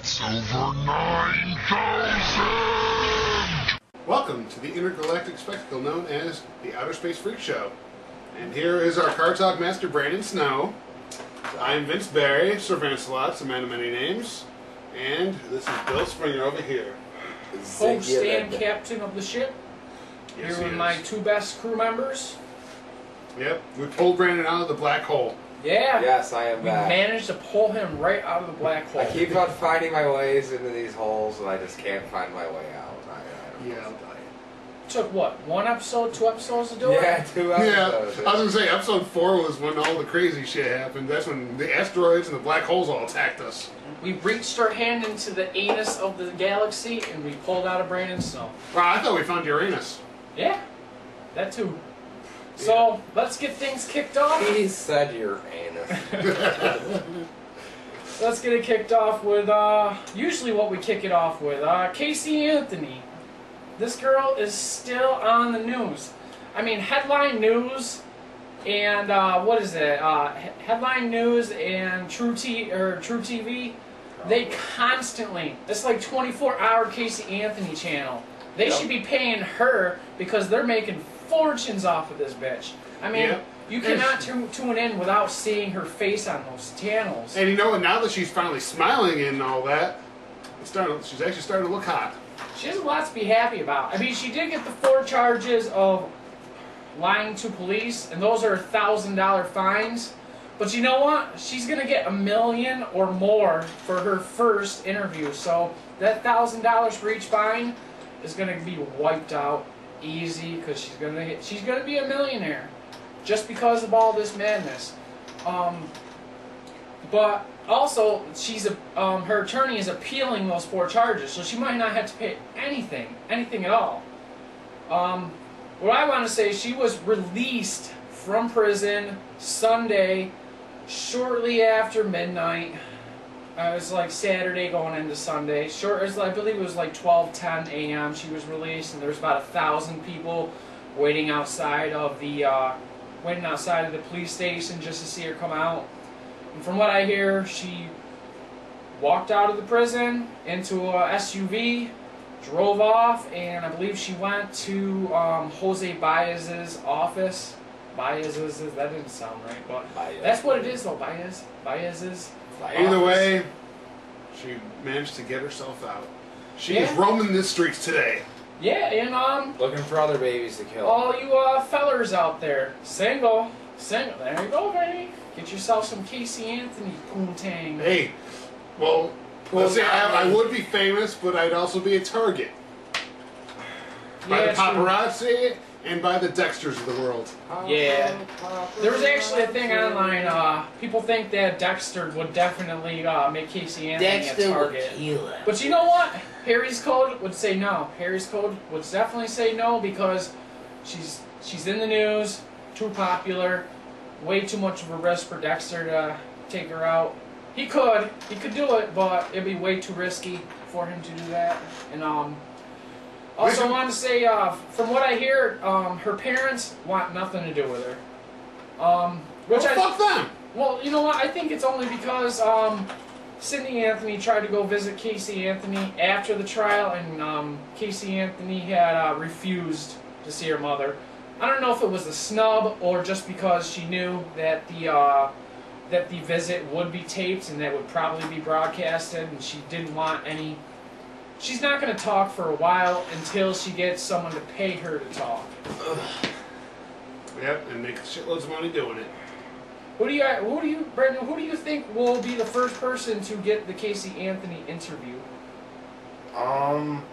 It's over 9,000! Welcome to the intergalactic spectacle known as the Outer Space Freak Show. And here is our Car Talk Master, Brandon Snow. I'm Vince Barry, Sir Vancelot's a man of many names. And this is Bill Springer over here. Host and captain of the ship. Yes, Here with my two best crew members. Yep, we pulled Brandon out of the black hole. Yeah. Yes, I am back. We managed to pull him right out of the black hole. I keep on finding my ways into these holes, and I just can't find my way out. I don't know. Took what, 1 episode, 2 episodes to do it? Yeah, 2 episodes. Yeah, I was going to say, episode 4 was when all the crazy shit happened. That's when the asteroids and the black holes all attacked us. We reached our hand into the anus of the galaxy, and we pulled out of Brandon Snow. Wow, I thought we found Uranus. Yeah, that too. So, let's get things kicked off. He said your anus. Let's get it kicked off with, usually what we kick it off with, Casey Anthony. This girl is still on the news. I mean, headline news and, what is it, headline news and True TV, they constantly, it's like 24-hour Casey Anthony channel. They should be paying her because they're making fortunes off of this bitch. I mean, you cannot tune in without seeing her face on those channels. And you know what, now that she's finally smiling and all that, she's actually starting to look hot. She has a lot to be happy about. I mean, she did get the 4 charges of lying to police, and those are $1,000 fines. But you know what? She's going to get $1 million or more for her first interview. So that $1,000 for each fine is going to be wiped out easy because she's going to be a millionaire just because of all this madness. But also, her attorney is appealing those 4 charges, so she might not have to pay anything at all. What I want to say is she was released from prison Sunday, shortly after midnight. It was like Saturday going into Sunday. I believe it was like 12:10 a.m. She was released, and there was about 1,000 people waiting outside of the police station just to see her come out. And from what I hear, she walked out of the prison into a SUV, drove off, and I believe she went to Jose Baez's office. Baez's, that didn't sound right, but that's what it is though, Baez's. Either way, she managed to get herself out. She is roaming the streets today. Yeah, and looking for other babies to kill. all you fellers out there, single, there you go, baby. Get yourself some Casey Anthony poontang. Hey, well, let's say I would be famous, but I'd also be a target. By the paparazzi and by the Dexters of the world. Yeah. There was actually a thing online, people think that Dexter would definitely make Casey Anthony a target. But you know what? Harry's Code would say no. Harry's Code would definitely say no because she's in the news, too popular, way too much of a risk for Dexter to take her out. He could do it, but it'd be way too risky for him to do that. And also, I want to say, from what I hear, her parents want nothing to do with her. Fuck them! Well, you know what? I think it's only because Sydney Anthony tried to go visit Casey Anthony after the trial, and Casey Anthony had refused to see her mother. I don't know if it was a snub or just because she knew that the visit would be taped and that would probably be broadcasted, and she didn't want any. She's not going to talk for a while until she gets someone to pay her to talk. Yep, and make shitloads of money doing it. Brandon, who do you think will be the first person to get the Casey Anthony interview? I'm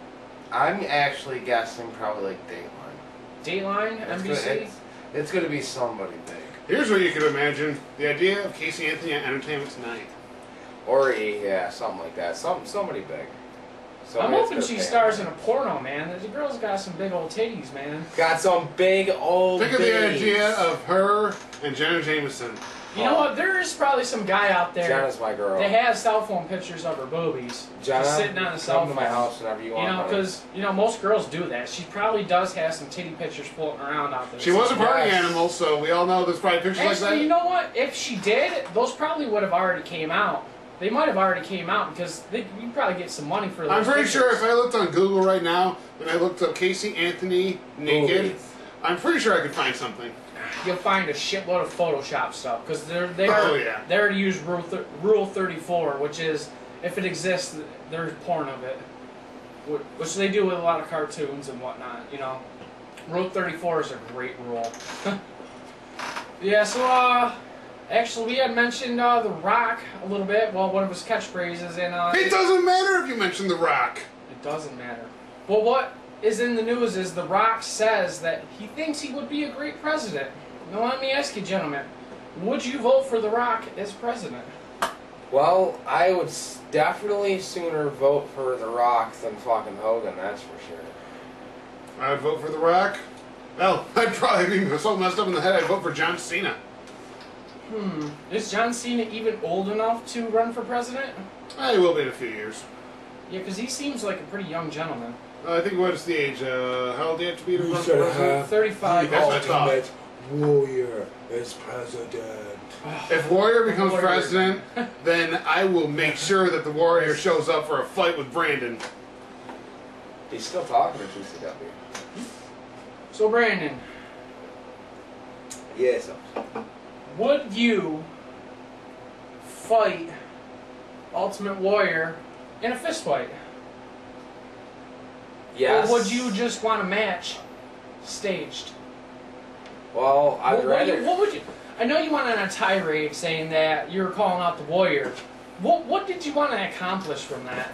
actually guessing probably like Dateline. Dateline? NBC? It's going to be somebody big. Here's what you could imagine. The idea of Casey Anthony at Entertainment Tonight. Or something like that. Somebody big. I'm hoping she stars in a porno, man. The girl's got some big old titties, man. Got some big old Think of the idea of her and Jenna Jameson. You know what? There is probably some guy out there Jenna's my girl. that has cell phone pictures of her boobies. Jenna, just sitting on a cell phone. Come to my house whenever you want. You know, because most girls do that. She probably does have some titty pictures floating around out there. She was a party animal, so we all know there's probably pictures like that. You know what? If she did, those probably would have already came out. They might have already came out because you probably get some money for those I'm pretty pictures. sure if I looked on Google right now and I looked up Casey Anthony naked, I'm pretty sure I could find something. You'll find a shitload of Photoshop stuff because they already use Rule 34, which is if it exists, there's porn of it, which they do with a lot of cartoons and whatnot. You know, Rule 34 is a great rule. Yeah, so actually we had mentioned The Rock a little bit. Well, one of his catchphrases, and It doesn't matter if you mention The Rock. It doesn't matter. Well, what is in the news is The Rock says that he thinks he would be a great president. Now let me ask you, gentlemen, would you vote for The Rock as president? Well, I would definitely sooner vote for The Rock than fucking Hogan, that's for sure. I'd vote for The Rock. Well, I'd probably be so messed up in the head I'd vote for John Cena. Is John Cena even old enough to run for president? He will be in a few years. Yeah, because he seems like a pretty young gentleman. I think what's the age? How old do you have to be to run for president? 35. That's what I thought. Warrior is president. If Warrior becomes president, then I will make sure that the Warrior shows up for a fight with Brandon. He's still talking to TCW. So, Brandon, Yes. would you fight Ultimate Warrior in a fist fight? Yes. Or would you just want a match staged? Well, I'd rather... What would you... I know you went on a tirade saying that you were calling out the Warrior. What did you want to accomplish from that?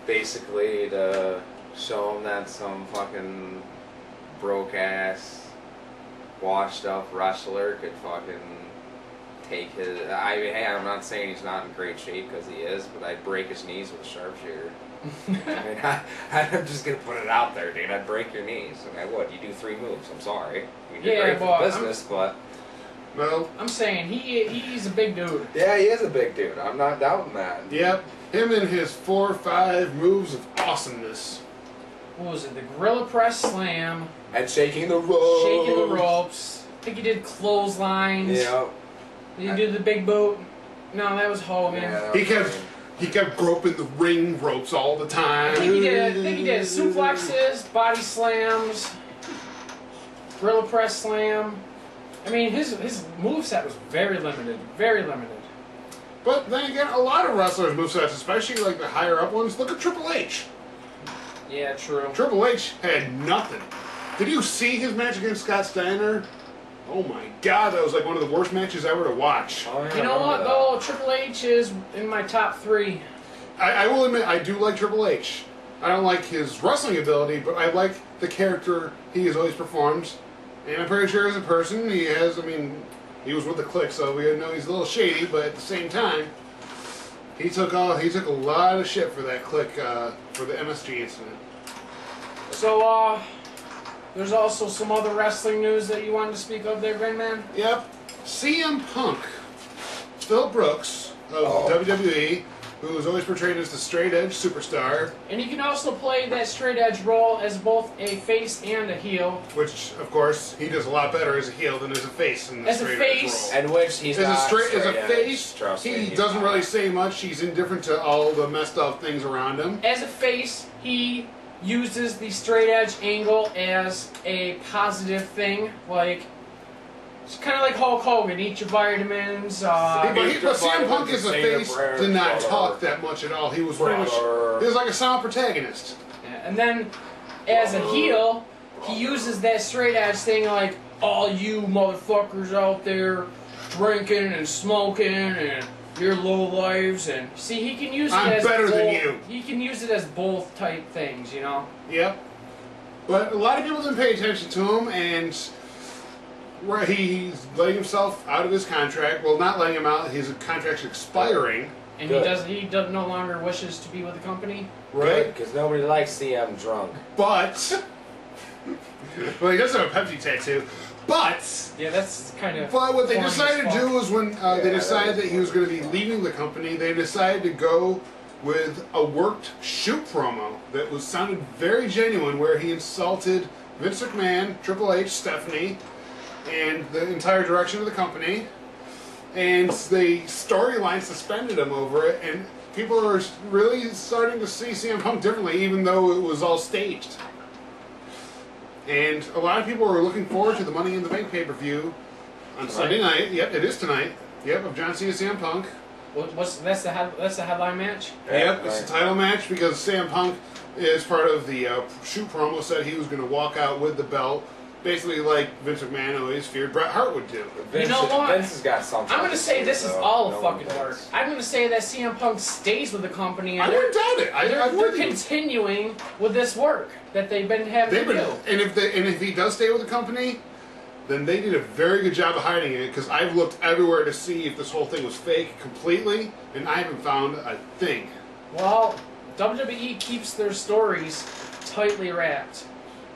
Basically, to show him that some fucking broke-ass, washed-up wrestler could fucking take his... I mean, hey, I'm not saying he's not in great shape, because he is, but I'd break his knees with a sharpshooter. I mean, I'm just gonna put it out there, dude. I'd break your knees. I mean, what? You do 3 moves. I'm sorry. I mean, you're great for business, but... Well, I'm saying he's a big dude. Yeah, he is a big dude. I'm not doubting that. yep. Him and his 4 or 5 moves of awesomeness. What was it? The Gorilla Press Slam. And shaking the ropes. Shaking the ropes. I think he did clotheslines. Yeah. Did he do the big boot? No, that was Hogan. Yeah, that He was kept... funny. He kept groping the ring ropes all the I time. think he did suplexes, body slams, Gorilla Press Slam. I mean, his moveset was very limited. Very limited. But then again, a lot of wrestlers' movesets, especially like the higher up ones, look at Triple H. Yeah, true. Triple H had nothing. Did you see his match against Scott Steiner? Oh my god, that was like one of the worst matches ever to watch. Oh, yeah, You know what, though? Triple H is in my top 3. I will admit, I do like Triple H. I don't like his wrestling ability, but I like the character he has always performed. And I'm pretty sure as a person, he has, I mean, he was with the Clique, so we know he's a little shady, but at the same time, he took a lot of shit for that Clique, for the MSG incident. So, there's also some other wrestling news that you wanted to speak of there, Grandman? Yep. CM Punk, Phil Brooks of WWE, who was always portrayed as the straight edge superstar. And he can also play that straight edge role as both a face and a heel. Which, of course, he does a lot better as a heel than as a face in the As a straight edge face? role. And which he's As not as a edge, face, trust me, he he's doesn't not. really say much. He's indifferent to all the messed up things around him. As a face, he uses the straight edge angle as a positive thing. Like, it's kind of like Hulk Hogan. Eat your vitamins. But CM Punk as a face did not talk that much at all. He was pretty much, he was like a silent protagonist. And then, as a heel, he uses that straight edge thing like, all you motherfuckers out there drinking and smoking and your low lives, and see, he can use it I'm as better than both, you. He can use it as both type things, you know. Yep. But a lot of people didn't pay attention to him, and where he's letting himself out of his contract. Well, not letting him out. His contract's expiring. And Good. he does no longer wishes to be with the company. Right. Because nobody likes CM drunk. But well, he does have a Pepsi tattoo. But Yeah, that's kind of. what they corny decided as to fuck. do was when they that decided is that he was going to be leaving the company, they decided to go with a worked shoot promo that was sounded very genuine, where he insulted Vince McMahon, Triple H, Stephanie, and the entire direction of the company. And the storyline suspended him over it, and people are really starting to see CM Punk differently, even though it was all staged. And a lot of people are looking forward to the Money in the Bank pay-per-view on Sunday night. Yep, it is tonight. Yep, of John Cena CM Punk. That's the headline match? Yep, it's a title match because CM Punk is part of the shoot promo, said he was going to walk out with the belt. Basically like Vince McMahon always feared Bret Hart would do. You know what? Vince has got something. I'm going to say this is all no fucking work. I'm going to say that CM Punk stays with the company. And I wouldn't doubt it. They're continuing with this work that they've been having to do. And if he does stay with the company, then they did a very good job of hiding it, because I've looked everywhere to see if this whole thing was fake completely, and I haven't found a thing. Well, WWE keeps their stories tightly wrapped.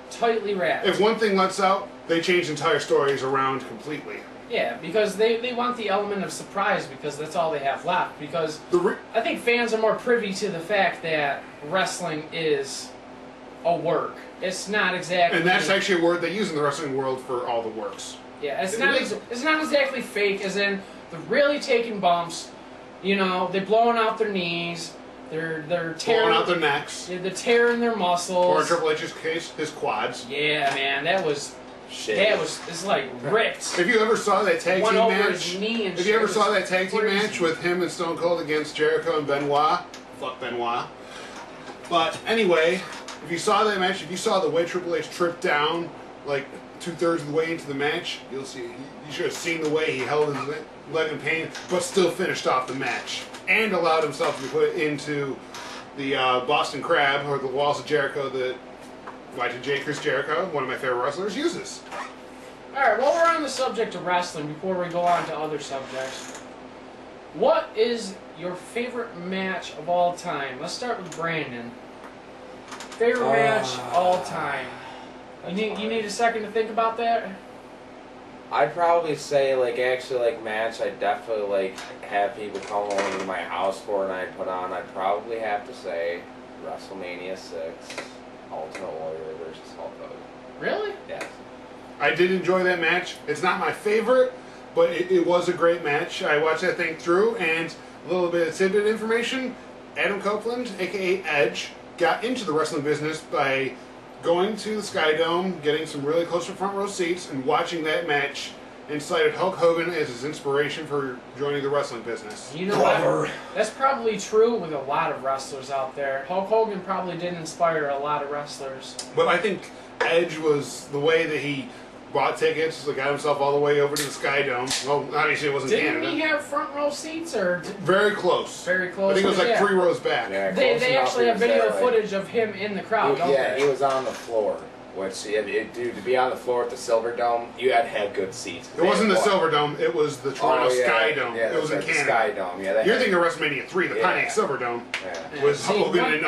Tightly wrapped. If one thing lets out, they change entire stories around completely. Yeah, because they want the element of surprise, because that's all they have left. Because I think fans are more privy to the fact that wrestling is a work. It's not exactly... And that's actually a word they use in the wrestling world for all the works. Yeah, it's not exactly fake, as in they're really taking bumps. You know, they're blowing out their knees. They're tearing blowing out their necks. Yeah, they're tearing their muscles. Or in Triple H's case, his quads. Yeah, man, that was... Shit. It's like ripped. If you ever saw that tag team match, if you ever saw that tag team match with him and Stone Cold against Jericho and Benoit, fuck Benoit. But anyway, if you saw that match, if you saw the way Triple H tripped down like 2/3 of the way into the match, you'll see. You should have seen the way he held his leg in pain, but still finished off the match and allowed himself to be put into the Boston Crab, or the Walls of Jericho that Y2J Chris Jericho, one of my favorite wrestlers, uses. Alright, while we're on the subject of wrestling, before we go on to other subjects, what is your favorite match of all time? Let's start with Brandon. Favorite match all time. You need a second to think about that? I'd probably say, match I'd definitely, have people come over to my house for and I'd put on. I'd probably have to say WrestleMania 6, Ultimate Warrior versus Hulk Hogan. Really? Yes. I did enjoy that match. It's not my favorite, but it was a great match. I watched that thing through, and a little bit of tidbit information. Adam Copeland, a.k.a. Edge, got into the wrestling business by going to the Sky Dome, getting some really close to front row seats, and watching that match, and cited Hulk Hogan as his inspiration for joining the wrestling business. You know what? That's probably true with a lot of wrestlers out there. Hulk Hogan probably did inspire a lot of wrestlers. But I think Edge was the way that he bought tickets, got himself all the way over to the Sky Dome. Well, obviously it wasn't Canada. Didn't he have front row seats, or very close? Very close. I think it was 3 rows back. Yeah, they actually have video footage of him in the crowd. He was on the floor. Which, dude, to be on the floor at the Silver Dome, you had to have good seats. It wasn't the Silver Dome, it was the Toronto Sky Dome. Yeah, it was in the Canada. Sky Dome, yeah. You're thinking of WrestleMania 3, the Pontiac Silver Dome. Yeah. Was Hogan and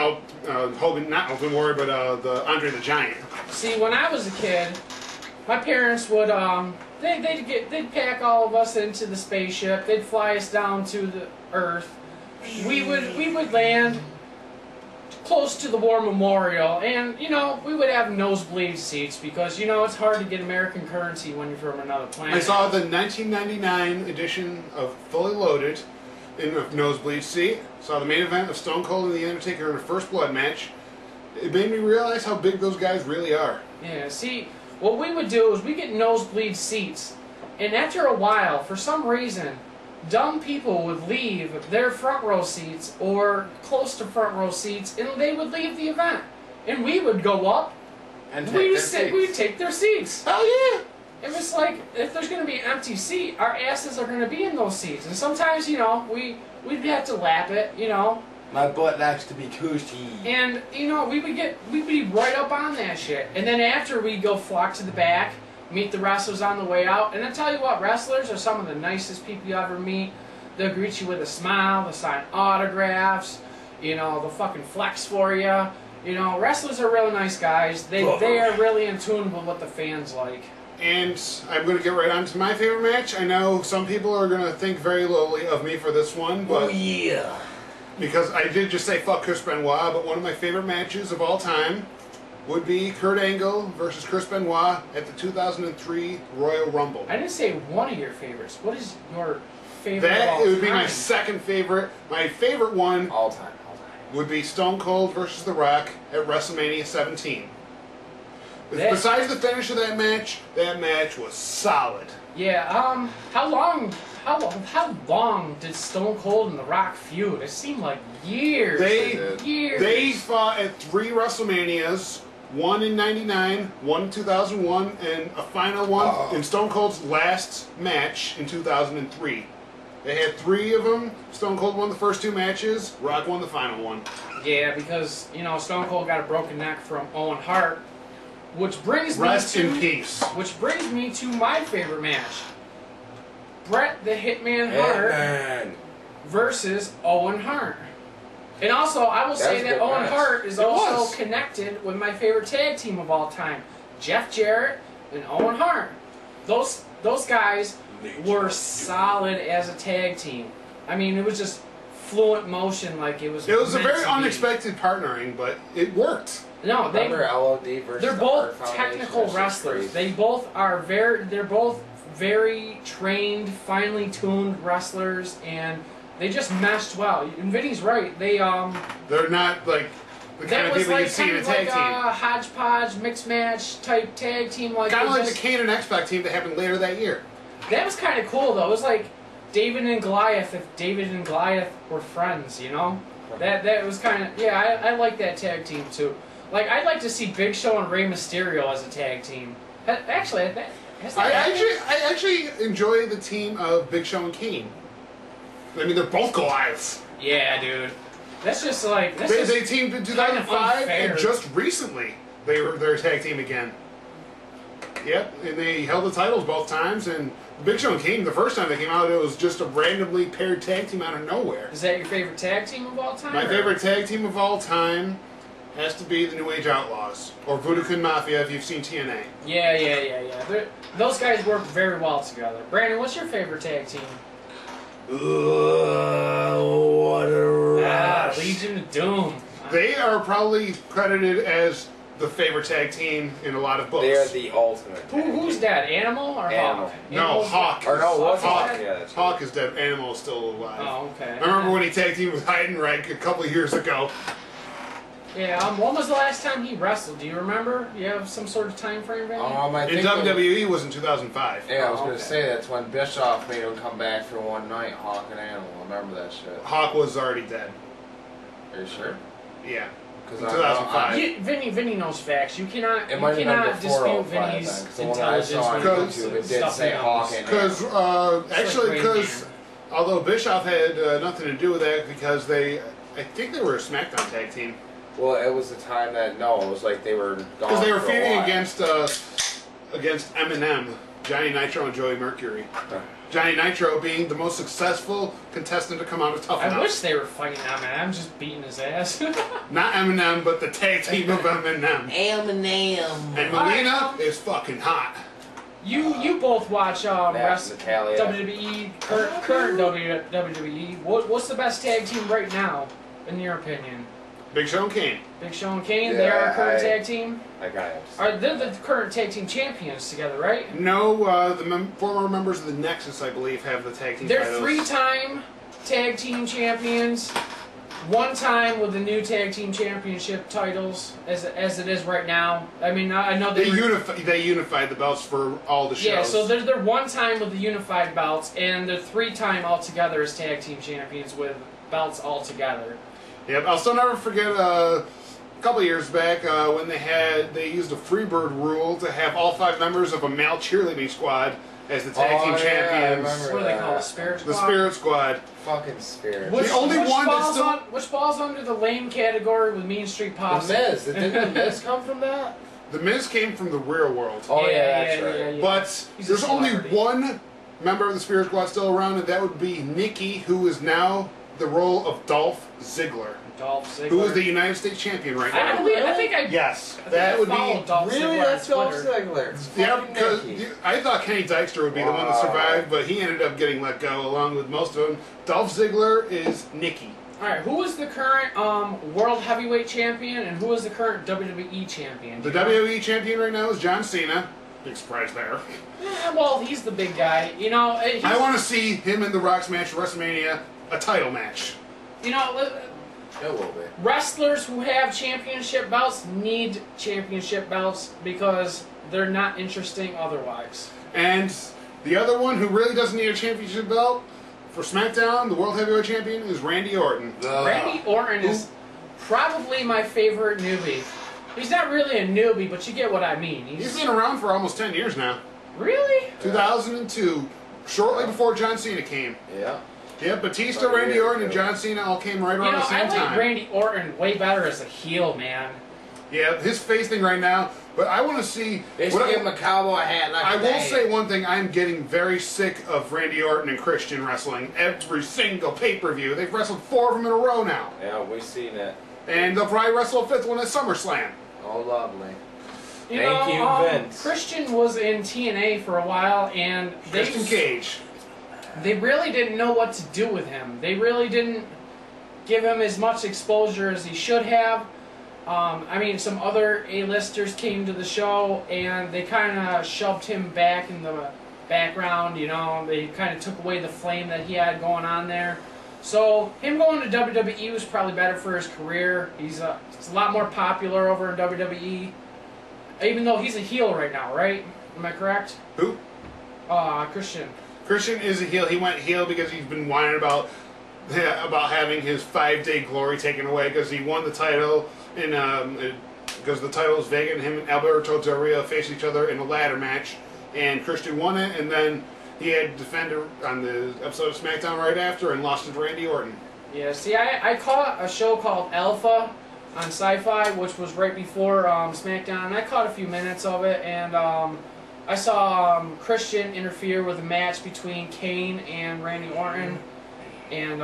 Hogan, not Ultimate Warrior, but the Andre the Giant. See, when I was a kid, my parents would they'd pack all of us into the spaceship. They'd fly us down to the Earth. We would land close to the War Memorial, and we would have nosebleed seats because it's hard to get American currency when you're from another planet. I saw the 1999 edition of Fully Loaded in a nosebleed seat. Saw the main event of Stone Cold and The Undertaker in a First Blood match. It made me realize how big those guys really are. Yeah, see, what we would do is we get nosebleed seats, and after a while, for some reason, dumb people would leave their front row seats or close to front row seats, and they would leave the event. And we would go up, and we'd take their seats. Hell yeah! It was like, if there's going to be an empty seat, our asses are going to be in those seats. And sometimes, we'd have to lap it, My butt likes to be cushy. And, we'd be right up on that shit. And then after, we'd go flock to the back, meet the wrestlers on the way out. And I tell you what, wrestlers are some of the nicest people you ever meet. They'll greet you with a smile, they'll sign autographs, they'll fucking flex for you. Wrestlers are really nice guys. They are really in tune with what the fans like. And I'm going to get right on to my favorite match. I know some people are going to think very lowly of me for this one, but... Oh, yeah. Because I did just say fuck Chris Benoit, but one of my favorite matches of all time would be Kurt Angle versus Chris Benoit at the 2003 Royal Rumble. I didn't say one of your favorites. What is your favorite of all That it would be time. my second favorite. My favorite one All time. would be Stone Cold versus The Rock at WrestleMania 17. Besides the finish of that match was solid. Yeah. How long did Stone Cold and The Rock feud? It seemed like years. Years. They fought at 3 WrestleManias. One in '99, one in 2001, and a final one in Stone Cold's last match in 2003. They had 3 of them. Stone Cold won the first 2 matches. Rock won the final one. Yeah, because Stone Cold got a broken neck from Owen Hart, which brings Rest me to in peace. Which brings me to my favorite match: Bret the Hitman Hart versus Owen Hart. And also, I will say that Owen Hart is also connected with my favorite tag team of all time, Jeff Jarrett and Owen Hart. Those guys were solid as a tag team. I mean, it was just fluent motion, like it was. It was a meant very to be. unexpected partnering, but it worked. No, Remember LOD versus they're the both Hart Foundation? technical That's wrestlers. crazy. They both are they're both very trained, finely tuned wrestlers, and they just meshed well. And Vinny's right. They're not like the kind that of was people you like see kind in a of tag like team. a hodgepodge mixed match type tag team. Like Kind of it like just- the Kane and X-Pac team that happened later that year. That was kind of cool though. It was like David and Goliath if David and Goliath were friends. That was kind of I like that tag team too. Like I'd like to see Big Show and Rey Mysterio as a tag team. Actually, I actually enjoy the team of Big Show and Kane. I mean, they're both Goliaths. Yeah, dude. That's just like They teamed in 2005, unfair. and just recently they're a tag team again. Yep, and they held the titles both times. And Big Show and Kane, the first time they came out, it was just a randomly paired tag team out of nowhere. Is that your favorite tag team of all time? My or- favorite tag team of all time has to be the New Age Outlaws, or Voodoo Kin Mafia if you've seen TNA. Yeah. Those guys work very well together. Brandon, what's your favorite tag team? What a rush. Legion of Doom. They are probably credited as the favorite tag team in a lot of books. They are the ultimate. Who's that? Animal or Animal. Hawk? No, Animal's Hawk. Or no, what's Hawk? Hawk? Yeah, that's Hawk is dead. Animal is still alive. Oh, okay. I remember when he tag teamed with Heidenreich a couple of years ago. Yeah, when was the last time he wrestled? Do you remember? You have some sort of time frame, Brandon? I In think WWE was in 2005. Yeah, I was Oh, gonna okay. say that's when Bischoff made him come back for one night, Hawk and Animal. Remember that shit? Hawk was already dead. Are you sure? Yeah. In 'Cause 2005. Vinny knows facts. You cannot It might have been before dispute 05 Vinny's then, 'cause the one I intelligence saw on when it comes YouTube, to it did stuff say he Hawk knows. and Because, It's like Rain Man. although Bischoff had nothing to do with that, because I think they were a SmackDown tag team. Well, it was the time that it was like they were gone. Because they were for a feuding while. against Eminem, Johnny Nitro and Joey Mercury. Johnny Nitro being the most successful contestant to come out of Tough I Enough. wish they were fighting Eminem. I'm just beating his ass. Not Eminem, but the tag team of Eminem. Eminem. And Melina is fucking hot. You both watch Max Natalia. WWE, current WWE. What's the best tag team right now, in your opinion? Big Show and Kane. Big Show and Kane, they are a current tag team? I got it. They're the current tag team champions together, right? No, the former members of the Nexus, I believe, have the tag team They're titles. 3-time tag team champions. 1 time with the new tag team championship titles, as it is right now. I mean, I know They unified the belts for all the shows. Yeah, so they're 1 time with the unified belts, and they're 3-time altogether as tag team champions with belts altogether. Yep, I'll still never forget a couple of years back when they used a Freebird rule to have all 5 members of a male cheerleading squad as the tag team I champions. remember What do they call it? that. Spirit The Squad? Spirit Squad. Fucking Spirit. The only one that's falls still- which falls under the lame category with Mean Street The Posse. Miz. Didn't the Miz come from that? The Miz came from the real world. Oh yeah, that's right. yeah. But He's a there's only celebrity. 1 member of the Spirit Squad still around, and that would be Nikki, who is now the role of Dolph Ziggler, Dolph Ziggler. who is the United States champion right I now. believe. I think I. Yes, I think that I would followed be. Dolph Really? Ziggler That's on Dolph Twitter. Ziggler. It's Yeah, fucking because Nikki. I thought Kenny Dykstra would be the one to Wow. survive, but he ended up getting let go along with most of them. Dolph Ziggler is Nikki. All right, who is the current World Heavyweight Champion, and who is the current WWE Champion? The WWE champion right now is John Cena. big surprise there. Yeah, well, he's the big guy. You know, I want to see him and The Rock's match at WrestleMania, a title match. You know, It will be. wrestlers who have championship belts need championship belts because they're not interesting otherwise. And the other one who really doesn't need a championship belt for SmackDown, the World Heavyweight Champion, is Randy Orton. Randy Orton is probably my favorite newbie. He's not really a newbie, but you get what I mean. He's been around for almost 10 years now. Really? 2002, shortly before John Cena came. Yeah. Yeah, Batista, Randy Orton, and John Cena all came right around the I same like time. Randy Orton way better as a heel, man. Yeah, his face thing right now, but I want to see... They should give him a cowboy hat like I that. will say one thing, I'm getting very sick of Randy Orton and Christian wrestling every single pay-per-view. They've wrestled 4 of them in a row now. Yeah, we've seen it. And they'll probably wrestle a 5th one at SummerSlam. Oh, lovely. Thank you, Vince. Christian was in TNA for a while, and Christian Cage. they really didn't know what to do with him. They really didn't give him as much exposure as he should have. I mean, some other A-listers came to the show, and they kind of shoved him back in the background, you know. They kind of took away the flame that he had going on there. So, him going to WWE was probably better for his career. He's a lot more popular over in WWE. Even though he's a heel right now, right? Am I correct? Who? Christian. Christian is a heel. He went heel because he's been whining about having his 5-day glory taken away because he won the title because the title is vacant. Him and Alberto Del Rio faced each other in a ladder match, and Christian won it, and then he had defended on the episode of SmackDown right after and lost to Randy Orton. Yeah, see, I caught a show called Alpha on Sci-Fi, which was right before SmackDown, and I caught a few minutes of it, and I saw Christian interfere with a match between Kane and Randy Orton, and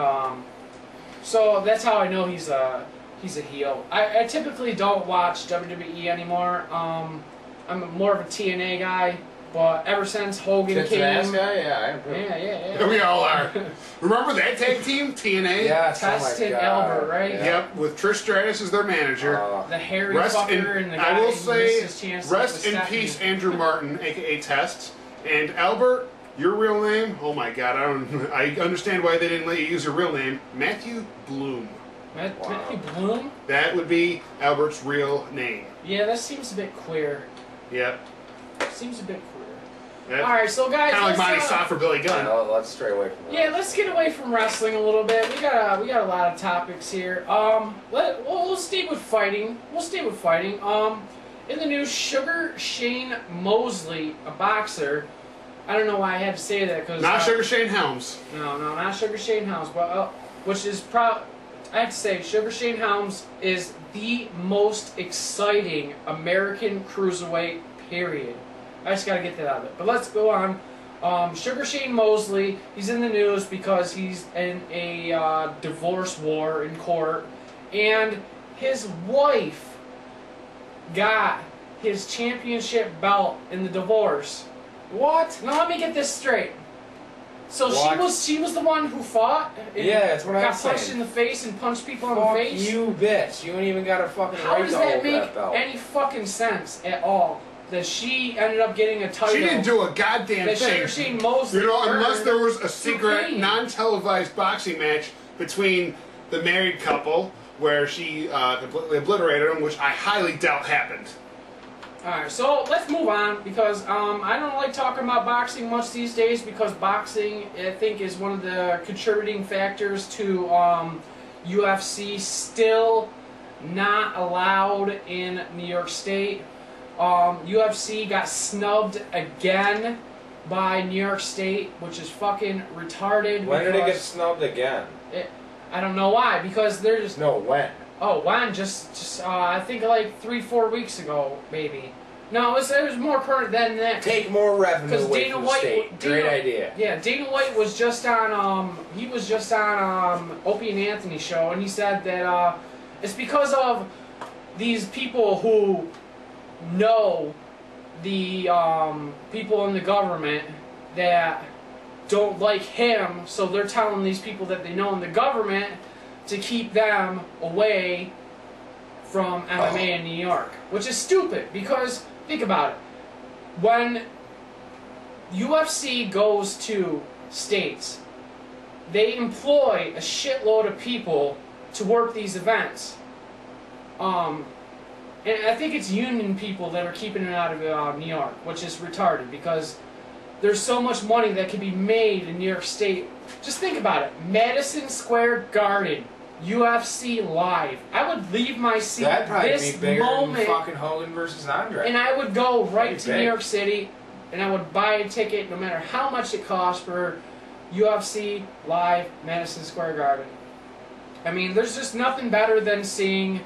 so that's how I know he's a heel. I typically don't watch WWE anymore. I'm more of a TNA guy, but ever since Hogan came... Ass guy? Yeah, I am. Yeah. We all are. Remember that tag team, TNA? Yes, Test oh my and God. Albert, right? Yeah. Yep, with Trish Stratus as their manager. The hairy Rest fucker in, and the guy I will who say, missed his chance to rest with in Stephanie. peace, Andrew Martin, aka Test, and Albert. Your real name? Oh my God, I understand why they didn't let you use your real name, Matthew Bloom. Matthew Bloom? That would be Albert's real name. Yeah, that seems a bit queer. Yep. Seems a bit queer. That's Alright, so guys, kind of like let's, Monty Soft for Billy Gunn. Let's stray away from that. yeah, let's get away from wrestling a little bit. We got a lot of topics here. We'll stay with fighting. In the news, Sugar Shane Mosley, a boxer. I don't know why I had to say that because Not Sugar Shane Helms. No, not Sugar Shane Helms, but which is I have to say, Sugar Shane Helms is the most exciting American cruiserweight. Period. I just gotta get that out of it. But let's go on. Sugar Shane Mosley, he's in the news because he's in a divorce war in court, and his wife got his championship belt in the divorce. What? Now let me get this straight. So What? she was the one who fought. And Yeah, that's what I'm got punched saying. in the face and punched people in Fuck the face. you, bitch. You ain't even got a fucking How right does to that hold make that belt. any fucking sense at all? That she ended up getting a title. She didn't do a goddamn that thing. Sugar Shane Mosley You know, unless earned there was a through secret, pain. non-televised boxing match between the married couple where she completely obliterated them, which I highly doubt happened. Alright, so let's move on because I don't like talking about boxing much these days because boxing, I think, is one of the contributing factors to UFC still not allowed in New York State. UFC got snubbed again by New York State, which is fucking retarded. When did it get because snubbed again? I don't know why, because there's... No, when? Oh, when? Just I think like 3-4 weeks ago, maybe. No, it was more current than that. Take more revenue Because away Dana from the White, state. Great idea. Yeah, Dana White was just on he was just on Opie and Anthony show, and he said that it's because of these people who know the people in the government that don't like him, so they're telling these people that they know in the government to keep them away from MMA in New York, which is stupid because think about it. when UFC goes to states, they employ a shitload of people to work these events. And I think it's union people that are keeping it out of New York, which is retarded because there's so much money that can be made in New York State. Just think about it. Madison Square Garden, UFC live. I would leave my seat That'd probably this be bigger moment, than fucking Hogan versus Andre. and I would go right to big. New York City, and I would buy a ticket no matter how much it costs for UFC live, Madison Square Garden. I mean, there's just nothing better than seeing...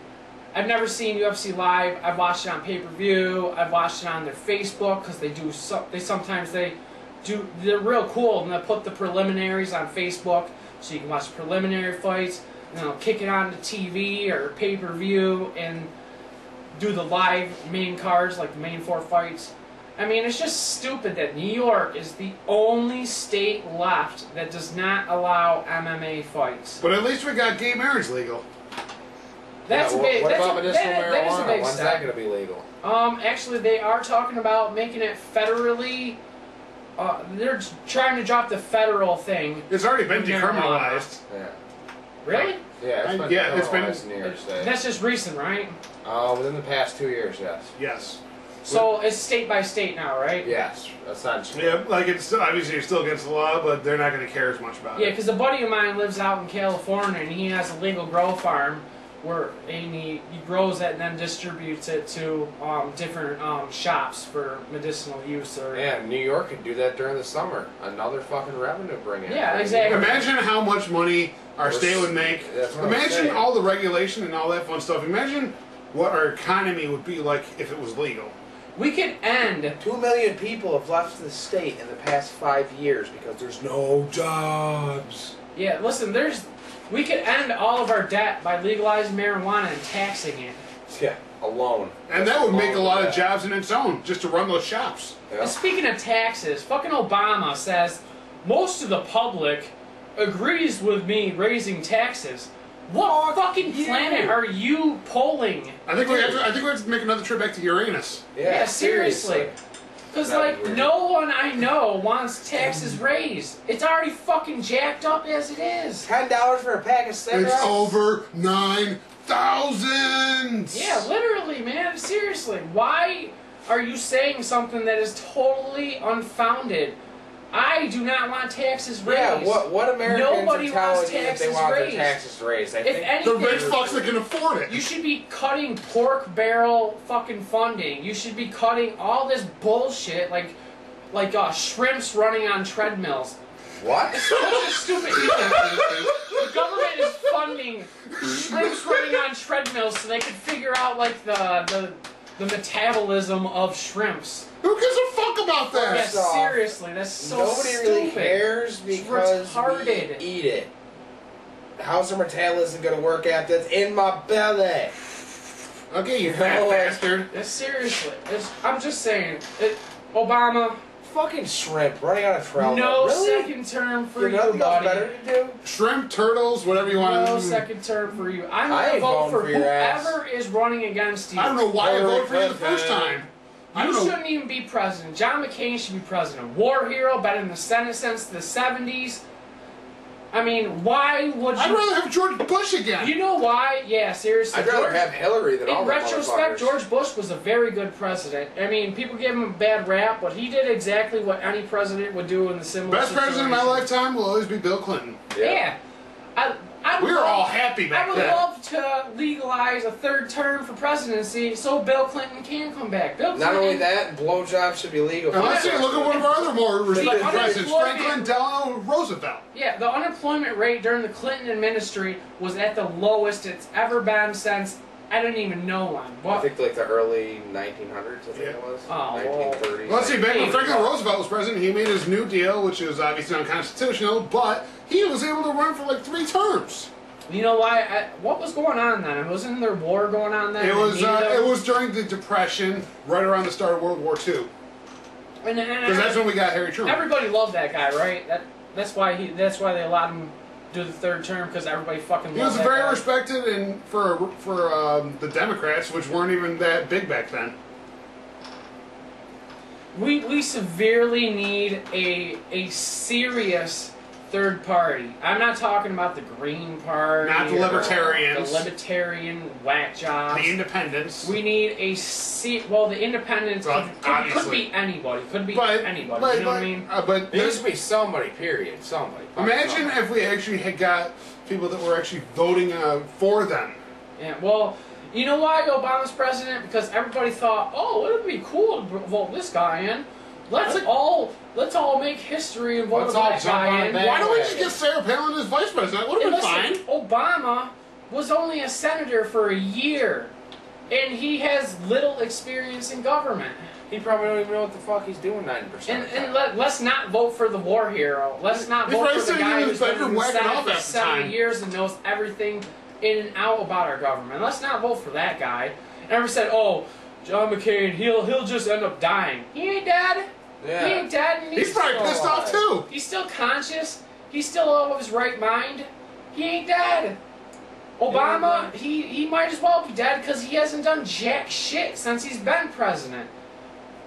I've never seen UFC live. I've watched it on pay-per-view. I've watched it on their Facebook because they're real cool, and they put the preliminaries on Facebook so you can watch preliminary fights, and then they'll kick it on to TV or pay-per-view and do the live main cards, like the main 4 fights. I mean, it's just stupid that New York is the only state left that does not allow MMA fights. But at least we got gay marriage legal. That's yeah, a big. What That's about a, medicinal that is a marijuana? big When's step. that going to be legal? Actually, they are talking about making it federally. They're trying to drop the federal thing. It's already been Marijuana. decriminalized. Yeah. Really? Yeah, It's been in New York State. That's just recent, right? Within the past 2 years, yes. Yes. So it's state by state now, right? Yes, essentially. Yeah, like it's still, obviously it's still against the law, but they're not going to care as much about Yeah, it. because a buddy of mine lives out in California, and he has a legal grow farm and he grows it and then distributes it to different shops for medicinal use. Or Man, New York could do that during the summer. Another fucking revenue bring in. Yeah, exactly. Imagine how much money our state would make. That's what I'm Imagine saying. all the regulation and all that fun stuff. Imagine what our economy would be like if it was legal. We could end. 2 million people have left the state in the past 5 years because there's no jobs. Yeah, listen, we could end all of our debt by legalizing marijuana and taxing it. Yeah, alone. And Just that would make a alone lot with of that. jobs in its own, just to run those shops. Yeah. And speaking of taxes, fucking Obama says most of the public agrees with me raising taxes. What fucking planet are you polling? I think we have to make another trip back to Uranus. Yeah, seriously. Because, That'd like, be weird. no one I know wants taxes raised. It's already fucking jacked up as it is. $10 for a pack of cigarettes. It's over 9,000. Yeah, literally, man. Seriously. Why are you saying something that is totally unfounded? I do not want taxes raised. Yeah, what Americans Nobody are telling wants you if they taxes want raised. their taxes raised? I If think anything, The rich fucks that can afford it. you should be cutting pork barrel fucking funding. You should be cutting all this bullshit like shrimps running on treadmills. what? Such a stupid The government is funding shrimps running on treadmills so they could figure out like the metabolism of shrimps. Who gives a fuck about that? Yes, off, seriously, that's so Nobody stupid. really cares because retarded. we eat it. How's our metabolism gonna work out? That's in my belly. Okay, you fat No. bastard. Yes, seriously. I'm just saying. Obama, Fucking shrimp running on a trail. no really? second term for There's you, nothing else buddy. better to do. Shrimp, turtles, whatever you want No to do. second term for you. I'm I going to ain't vote voting for for your ass. whoever is running against you. I don't know why I Hillary voted for you the first Clinton. time. I You don't know. shouldn't even be president. John McCain should be president. War hero, been in the Senate since the 70s. I mean, why would you... I'd rather have George Bush again. You know why? Yeah, seriously. I'd rather George- have Hillary than all In the retrospect, motherfuckers. George Bush was a very good president. I mean, people give him a bad rap, but he did exactly what any president would do in the similar Best president of my situation. lifetime will always be Bill Clinton. Yeah. I would We were love- all happy back I would then. love to legalize a third term for presidency so Bill Clinton can come back. Bill Clinton, Not only that, blowjobs should be legal. And let's say, look at one of our other more respected The presidents, unemployment- Franklin Delano Roosevelt. Yeah, the unemployment rate during the Clinton administration was at the lowest it's ever been since I don't even know when. I What? think like the early 1900s, I think it was. Oh, 1930s. Well, let's see, back when Hey, Franklin Roosevelt was president, he made his New Deal, which is obviously unconstitutional, but he was able to run for like 3 terms. You know why? What was going on then? Wasn't there war going on then? It was They needed them? it was during the Depression, right around the start of World War II, And because that's when we got Harry Truman. everybody loved that guy, right? That's why they allowed him to do the third term because everybody fucking He loved was that very guy. respected and for the Democrats, which weren't even that big back then. We severely need a serious third party. I'm not talking about the Green Party. Not the Libertarians. The Libertarian whack jobs. The Independents. We need the Independents could be anybody. Could be anybody. You know what I mean? But there used to be somebody, period. Somebody. Imagine if we actually had got people that were actually voting for them. Yeah, well, you know why Obama's president? Because everybody thought, oh, it would be cool to vote this guy in. Let's all make history and vote that guy in. Why don't we just get Sarah Palin as vice president? That would have been fine. Obama was only a senator for a year, and he has little experience in government. He probably don't even know what the fuck he's doing 90%. And let's not vote for the war hero. Let's not vote for the guy who's been in the Senate for 70 years and knows everything in and out about our government. Let's not vote for that guy. And everyone said, oh, John McCain, he'll just end up dying. He ain't dead. Yeah. He ain't dead. And He's probably pissed off too. He's still conscious. He's still of his right mind. He ain't dead. Obama, he might as well be dead because he hasn't done jack shit since he's been president.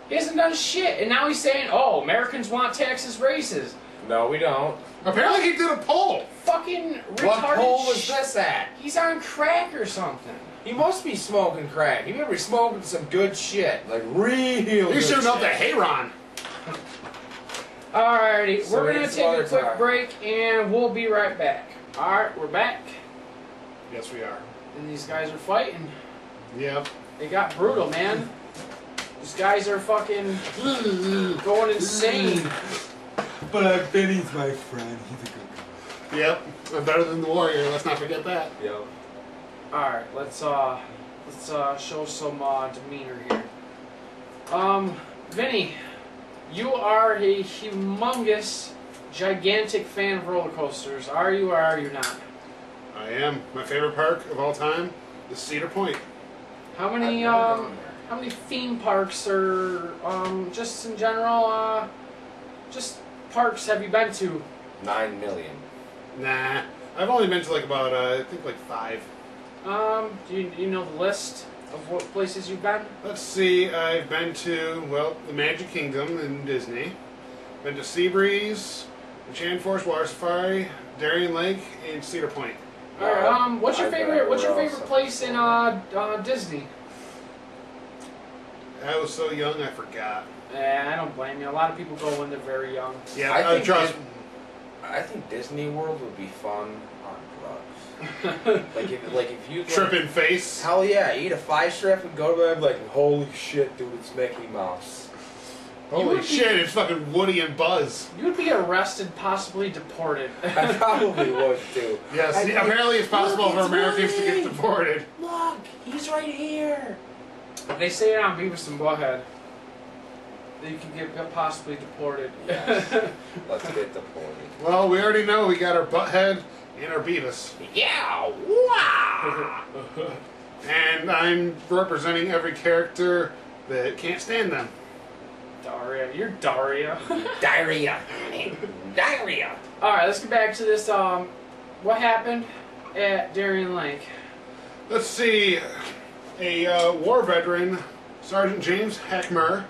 He hasn't done shit. And now he's saying, oh, Americans want Texas races. No, we don't. Apparently he did a poll. Fucking retarded. What poll was this at? He's on crack or something. He must be smoking crack. He better be smoking some good shit. Like real good He should have known shit. that Hayron. Alrighty, So we're going to take a quick break and we'll be right back. Alright, we're back. Yes, we are. And these guys are fighting. Yep. They got brutal, man. These guys are fucking going insane. But Benny's my friend. He's a good guy. Yep. I'm better than the Warrior. Let's not forget that. Yep. Alright, let's show some demeanor here. Vinny, you are a humongous, gigantic fan of roller coasters. Are you or are you not? I am. My favorite park of all time is Cedar Point. How many theme parks or just in general just parks have you been to? 9 million. Nah. I've only been to like about, I think like 5. Do you know the list of what places you've been? Let's see. I've been to, well, the Magic Kingdom in Disney. Been to Seabreeze, Enchanted Forest Water Safari, Darien Lake, and Cedar Point. Alright, what's your I've been favorite everywhere else. place in Disney? I was so young I forgot. I don't blame you. A lot of people go when they're very young. Yeah, I think Disney World would be fun on drugs. like if you Tripping face. Hell yeah, eat a 5-strip and go to bed like, holy shit, dude, it's Mickey Mouse. Holy shit, it's fucking Woody and Buzz. You would be arrested, possibly deported. I probably would too. Yes, apparently it's possible for Americans to get deported. Look, he's right here. They say it on Beavis and Butthead that you can get possibly deported. Yes. Let's get deported. Well, we already know we got our Butthead and our Beavis. Yeah, wow. And I'm representing every character that can't stand them. Daria, you're Daria. Diarrhea. Diarrhea. Alright, let's get back to this. What happened at Darien Lake? Let's see. A war veteran, Sergeant James Heckmer,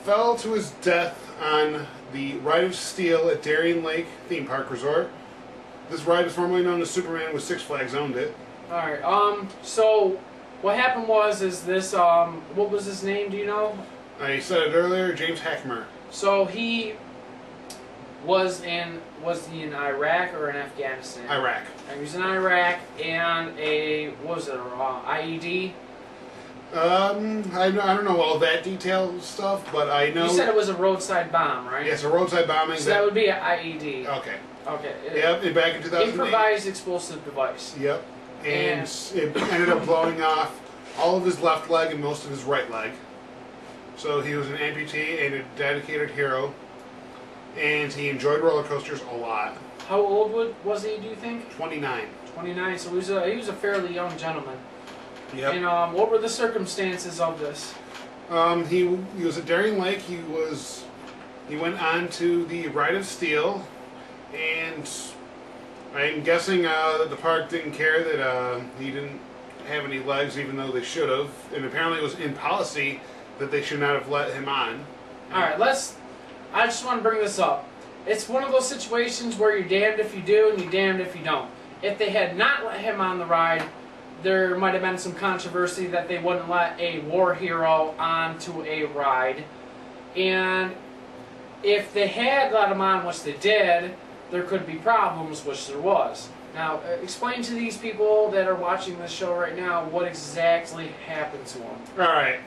fell to his death on the Ride of Steel at Darien Lake Theme Park Resort. This ride is formerly known as Superman, with Six Flags owned it. Alright, so what happened was this, what was his name, do you know? I said it earlier, James Heckmer. So he was he in Iraq or in Afghanistan? Iraq. He was in Iraq and what was it, IED? I don't know all that detailed stuff, but I know... You said it was a roadside bomb, right? Yes, a roadside bombing. So that would be an IED. Okay. Okay. Yep, back in 2008. Improvised explosive device. Yep. And it ended up blowing off all of his left leg and most of his right leg. So he was an amputee and a dedicated hero. And he enjoyed roller coasters a lot. How old was he, do you think? 29. 29, so he was a fairly young gentleman. Yep. And what were the circumstances of this? He was at Darien Lake. He went on to the Ride of Steel, and I'm guessing that the park didn't care that he didn't have any legs, even though they should have. And apparently it was in policy that they should not have let him on. Alright, I just want to bring this up. It's one of those situations where you're damned if you do and you're damned if you don't. If they had not let him on the ride, there might have been some controversy that they wouldn't let a war hero onto a ride. And if they had let him on, which they did, there could be problems, which there was. Now, explain to these people that are watching this show right now what exactly happened to him. Alright.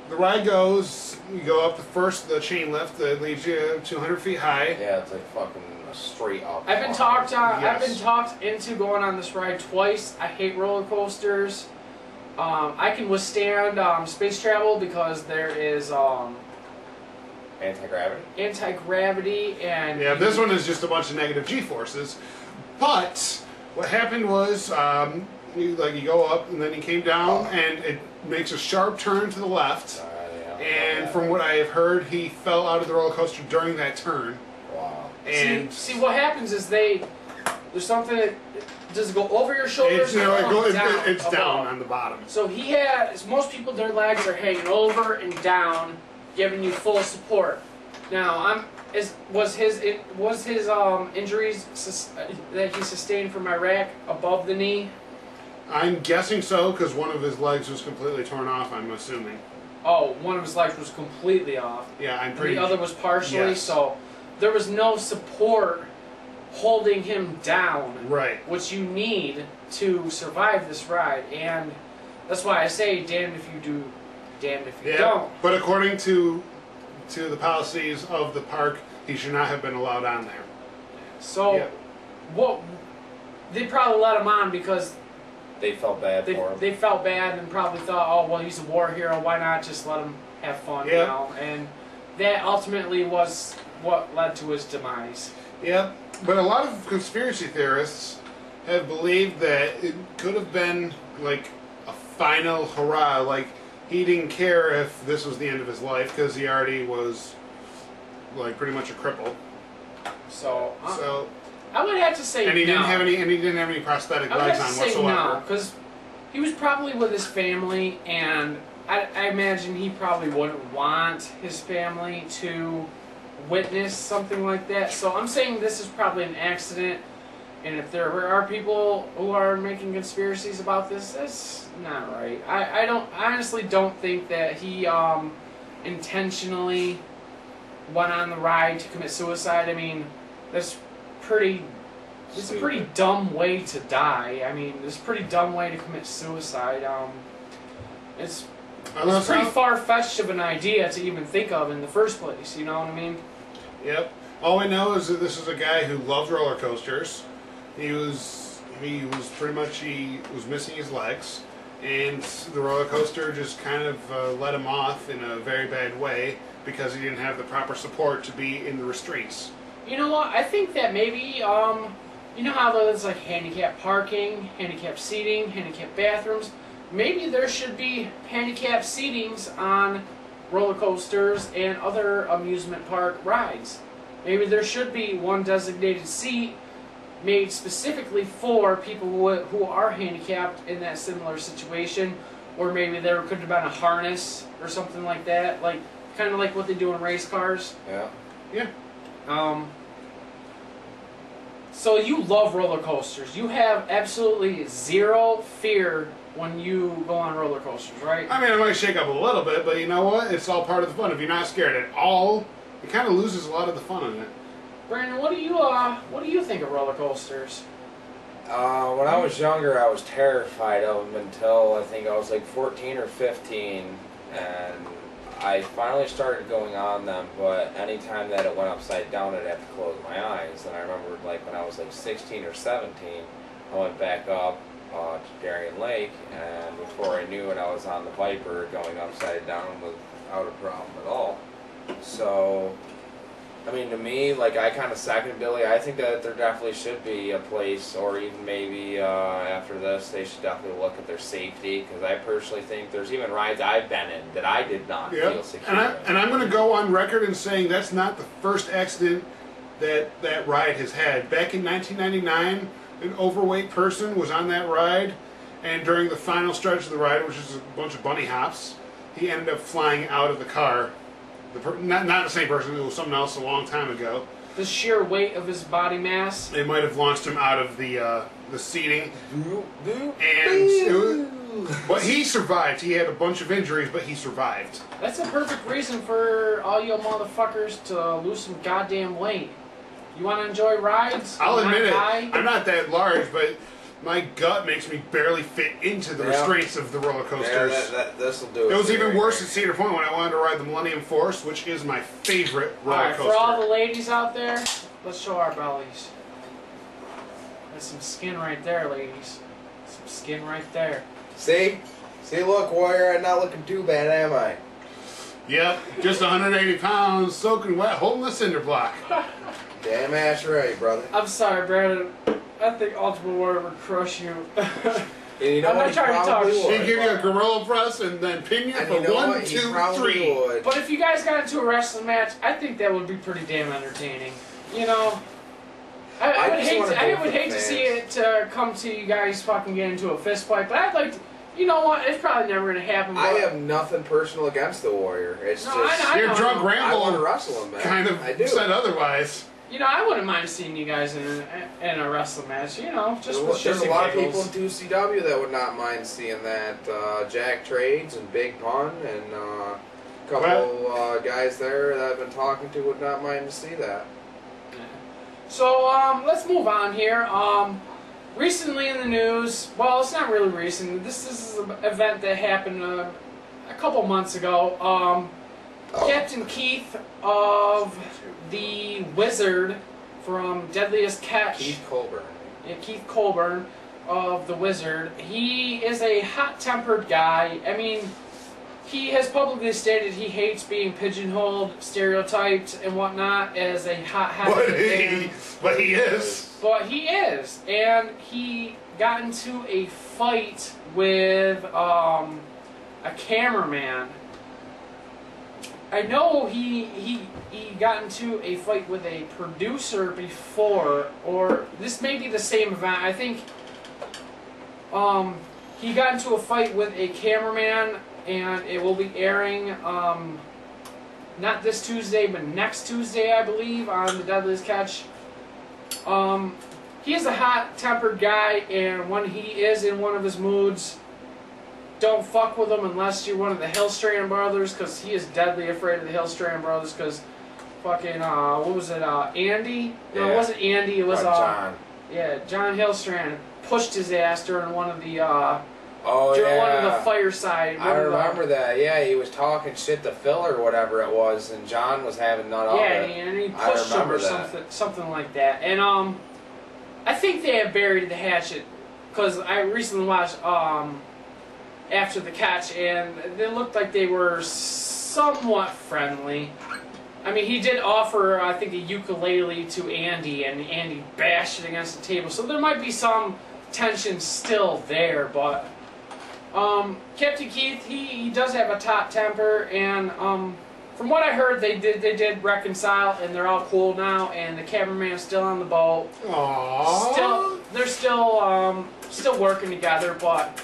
The ride goes, you go up the chain lift that leads you 200 feet high. Yeah, it's like fucking straight up. I've been talked into going on this ride twice. I hate roller coasters. I can withstand space travel because there is Anti-gravity? Anti-gravity and... Yeah, this one is just a bunch of negative G-forces. But what happened was, you go up and then you came down and it makes a sharp turn to the left. Yeah, and from what I have heard, he fell out of the roller coaster during that turn. Wow. And see what happens is there's something that does it go over your shoulders? It's down on the bottom. So most people, their legs are hanging over and down, giving you full support. Now, was his injuries that he sustained from Iraq above the knee? I'm guessing so, because one of his legs was completely torn off, I'm assuming. Oh, one of his legs was completely off. Yeah, I'm and pretty... the other was partially, yes. So there was no support holding him down. Right. Which you need to survive this ride. And that's why I say, damned if you do, damned if you don't. But according to the policies of the park, he should not have been allowed on there. So, they probably let him on because they felt bad for him. They felt bad and probably thought, oh, well, he's a war hero, why not just let him have fun, you know? And that ultimately was what led to his demise. Yep. But a lot of conspiracy theorists have believed that it could have been like a final hurrah, like he didn't care if this was the end of his life because he already was like pretty much a cripple. So I would have to say and he no. didn't have any prosthetic legs on whatsoever. No, because he was probably with his family, and I imagine he probably wouldn't want his family to witness something like that. So I'm saying this is probably an accident, and if there are people who are making conspiracies about this, that's not right. I honestly don't think that he intentionally went on the ride to commit suicide. I mean, it's a pretty dumb way to die. I mean, it's a pretty dumb way to commit suicide. It's pretty far-fetched of an idea to even think of in the first place, you know what I mean? Yep. All we know is that this is a guy who loved roller coasters. He was missing his legs, and the roller coaster just kind of let him off in a very bad way because he didn't have the proper support to be in the restraints. You know what? I think that maybe, you know how there's like handicap parking, handicap seating, handicap bathrooms? Maybe there should be handicap seatings on roller coasters and other amusement park rides. Maybe there should be one designated seat made specifically for people who are handicapped in that similar situation, or maybe there could have been a harness or something like that, like kind of like what they do in race cars. Yeah. Yeah. So you love roller coasters. You have absolutely zero fear when you go on roller coasters, right? I mean, I might shake up a little bit, but you know what? It's all part of the fun. If you're not scared at all, it kind of loses a lot of the fun in it. Brandon, what do you think of roller coasters? When I was younger, I was terrified of them until I think I was like 14 or 15, and I finally started going on them, but anytime that it went upside down, I'd have to close my eyes. And I remember like when I was like 16 or 17, I went back up to Darien Lake, and before I knew it, I was on the Viper going upside down without a problem at all. So, I mean, to me, like, I kind of second Billy. I think that there definitely should be a place, or even maybe after this, they should definitely look at their safety, because I personally think there's even rides I've been in that I did not feel secure. And I'm going to go on record in saying that's not the first accident that ride has had. Back in 1999, an overweight person was on that ride, and during the final stretch of the ride, which is a bunch of bunny hops, he ended up flying out of the car Not the same person. It was someone else a long time ago. The sheer weight of his body mass. They might have launched him out of the seating, and but he survived. He had a bunch of injuries, but he survived. That's a perfect reason for all you motherfuckers to lose some goddamn weight. You want to enjoy rides? I'll admit it. Die? I'm not that large, but my gut makes me barely fit into the restraints of the roller coasters. Yeah, this'll do it. It was even worse at Cedar Point when I wanted to ride the Millennium Force, which is my favorite roller coaster. For all the ladies out there, let's show our bellies. There's some skin right there, ladies. Some skin right there. See, look, Warrior, I'm not looking too bad, am I? Yep, just 180 pounds, soaking wet, holding the cinder block. Damn ass right, brother. I'm sorry, Brandon. I think Ultimate Warrior would crush you. And you know I'm what? not trying to talk shit. He'd give you a gorilla press and then pin you And for you know 1, what? He 2, probably 3. would. But if you guys got into a wrestling match, I think that would be pretty damn entertaining. You know, I would hate to see it come to you guys fucking get into a fist fight, but I'd like to. You know what? It's probably never gonna happen. But I have nothing personal against the Warrior. It's No, just I Your know. drunk I want to ramble wrestle him, man. kind I of do. said otherwise. You know, I wouldn't mind seeing you guys in a wrestling match. You know, just with There's shits a and lot of giggles. people in 2CW that would not mind seeing that. Jack Trades and Big Pun and a couple guys there that I've been talking to would not mind to see that. So let's move on here. Recently in the news, well, it's not really recent. This is an event that happened a couple months ago. Captain Keith of the Wizard from Deadliest Catch. Keith Colburn. Yeah, Keith Colburn of the Wizard. He is a hot-tempered guy. I mean, he has publicly stated he hates being pigeonholed, stereotyped, and whatnot as a hot-headed man. But he is. But he is, and he got into a fight with a cameraman. I know he got into a fight with a producer before, or this may be the same event. I think he got into a fight with a cameraman, and it will be airing not this Tuesday, but next Tuesday, I believe, on the Deadliest Catch. He is a hot-tempered guy, and when he is in one of his moods, don't fuck with him unless you're one of the Hillstrand brothers, because he is deadly afraid of the Hillstrand brothers, because fucking, what was it, Andy? No, Yeah. it wasn't Andy, it was, John. Yeah, John Hillstrand pushed his ass during one of the, During one of the fireside. I remember that. Yeah, he was talking shit to Phil or whatever it was, and John was having none of it. And he pushed him or something like that. And I think they have buried the hatchet, because I recently watched After the Catch, and they looked like they were somewhat friendly. I mean, he did offer, I think, a ukulele to Andy, and Andy bashed it against the table. So there might be some tension still there, but Captain Keith, he does have a top temper, and from what I heard, they did reconcile, and they're all cool now, and the cameraman's still on the boat. Aww. They're still working together, but